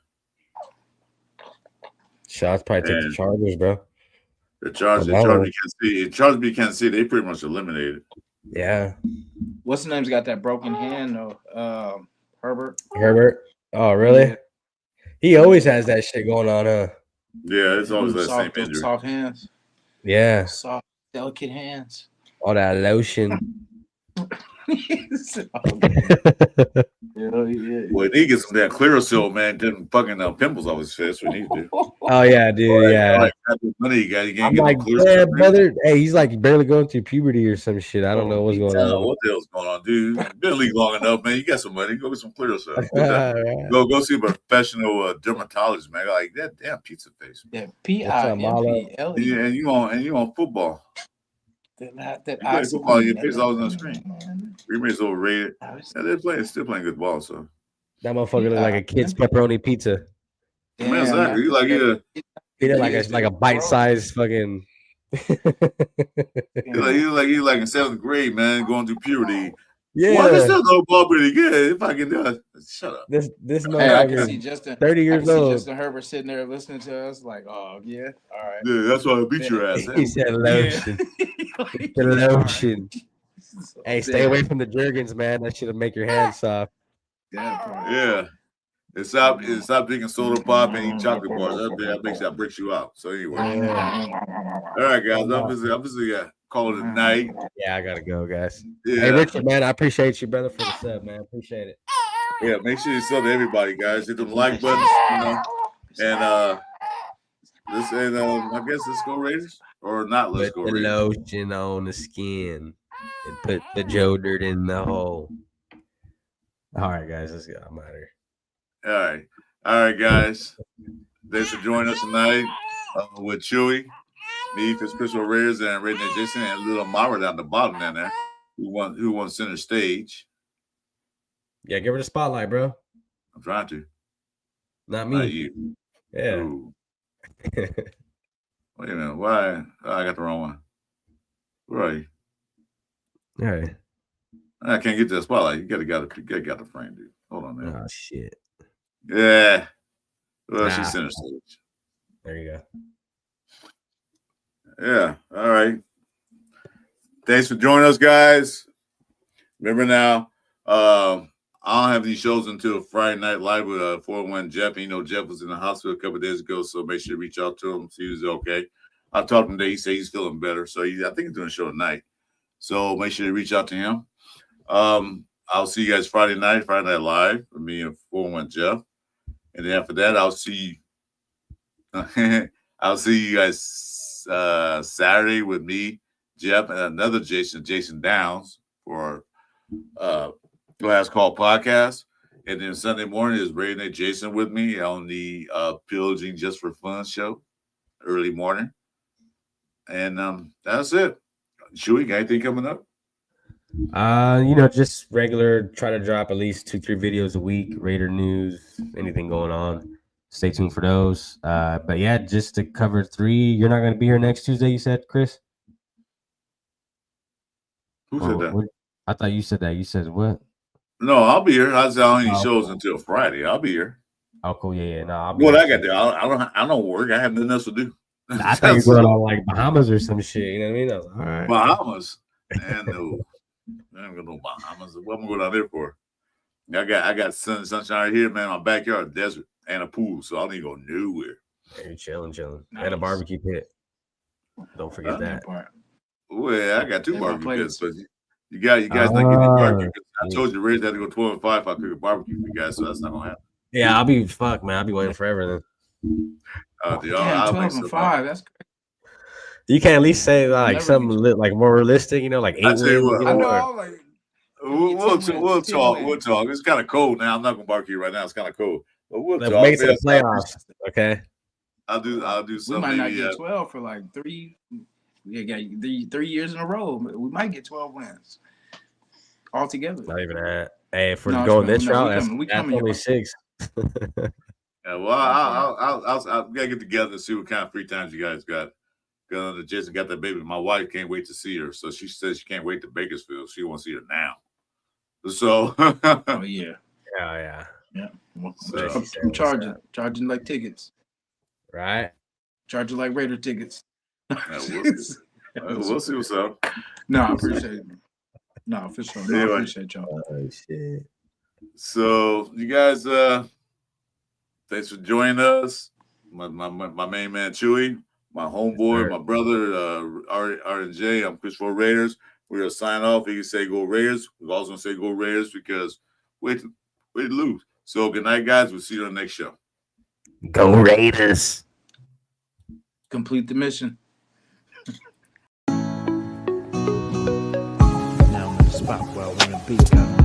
Shots probably take the Chargers, bro. The Chargers beat Kansas City. They pretty much eliminated. Yeah. What's the name's got that broken hand though? Herbert. Oh, really? Yeah. He always has that shit going on, huh? Yeah, it's always that same injury. Soft hands. Yeah. Soft, delicate hands. All that lotion. Well, he gets some that Clearasil, man. Getting fucking pimples off his face. What he needs to do. Oh yeah, dude. Yeah. Like, money you got. I'm like, yeah, brother. Hey, he's like barely going through puberty or some shit. I don't know what's going on. What the hell's going on, dude? You've been in the league long enough, man. You got some money. Go get some Clearasil. Go see a professional dermatologist, man. Like that damn pizza face. Yeah, PIMPL. Yeah, and you on football. Football, your face always on the screen. Green Bay's overrated. Yeah, they're still playing good ball. So that motherfucker look like a kid's pepperoni pizza. Yeah, man, exactly. He did like a bite-sized fucking. He's like in 7th grade, man, going through puberty. Yeah, well, this still no ball pretty good. If I can do it, shut up. This I can see Justin 30 years old. Justin Herbert sitting there listening to us, like, oh yeah, all right. Yeah, that's why I beat your ass. He said lotion. Lotion. Hey, stay away from the Jergens, man. That shit'll make your hands soft. Yeah. And stop drinking soda pop and eating chocolate bars. That breaks you out. So anyway. All right, guys. I'm busy call it a night. Yeah, I gotta go, guys. Yeah. Hey, Richard, man, I appreciate you, brother, for the sub, man. Appreciate it. Yeah, make sure you sub to everybody, guys. Hit them like buttons, And I guess let's go Raiders or not. Let's go Raiders. The lotion on the skin and put the Joe dirt in the hole. All right, guys, let's go. I'm out of here. All right, guys. Thanks for joining us tonight with Chewy, me, Fitzpatrick Raiders, and Redneck Jason, and little Mara down the bottom down there, who won center stage. Yeah, give her the spotlight, bro. I'm trying to. Not me. Not you. Yeah. Wait a minute. Why? Oh, I got the wrong one. Where are you? All right. I can't get to the spotlight. You gotta the frame, dude. Hold on, man. Oh shit. Yeah. Well, she's center stage. There you go. Yeah. All right. Thanks for joining us, guys. Remember now, I don't have these shows until Friday Night Live with 401 Jeff. You know, Jeff was in the hospital a couple of days ago, so make sure to reach out to him, see if he's okay. I talked to him today. He said he's feeling better, so I think he's doing a show tonight. So make sure to reach out to him. I'll see you guys Friday Night Live with me and 401 Jeff. And then after that, I'll see you guys Saturday with me, Jeff, and another Jason Downs for Last Call podcast. And then Sunday morning is Ray and Jason with me on the Pillaging Just for Fun show, early morning. And that's it. Chewy, got anything coming up? Just regular. Try to drop at least 2-3 videos a week. Raider news, anything going on. Stay tuned for those. But yeah, just to cover 3. You're not going to be here next Tuesday. You said, Chris. Who said that? I thought you said that. You said what? No, I'll be here. I said any shows until Friday. I'll be here. Oh, cool. Yeah. No, I'll be. What I got there? I don't work. I have nothing else to do. I thought you were going on like Bahamas or some shit. You know what I mean? I was like, all right. Bahamas? And no, I ain't got no Bahamas. What am I going out there for? I got sunshine right here, man. My backyard, desert, and a pool, so I don't need to go nowhere. You're chilling, Nice. and a barbecue pit. Don't forget that. part. Well, I got 2 And barbecue my pits, but you guys not getting barbecue. I told you, Ray's had to go 12 and 5 if I cook a barbecue for you guys, so that's not gonna happen. Yeah, I'll be man. I'll be waiting forever then. I'll 12 make and 5. That's great. You can at least say like Never something like more realistic, like 8 I wins. tell you what, I know. Like, we'll talk. We'll talk. It's kind of cold now. I'm not gonna barbecue right now. It's kind of cold, but we'll talk. Make it to the playoffs, okay? I'll do we something. might not get 12 for like 3. We got 3 years in a row. We might get 12 wins altogether. Not even that. Hey, if we're going this route, that's only 6. Yeah, well, I'll gotta get together and see what kind of free times you guys got. Jason got that baby. My wife can't wait to see her, so she says she can't wait to Bakersfield. She wants to see her now. So, oh yeah, yeah. Well, So, I'm charging like tickets, right? Charging like Raider tickets. we'll see what's up. No, I appreciate it. No, for sure. No, Anyway. I appreciate y'all. Oh shit. So, you guys, thanks for joining us. My main man Chewy, my homeboy, my brother R&J. I'm Chris for Raiders. We're gonna sign off. He can say go Raiders. We're also gonna say go Raiders because wait to lose. So good night, guys. We'll see you on the next show. Go Raiders. Complete the mission. Now I'm in the spot where I want to be.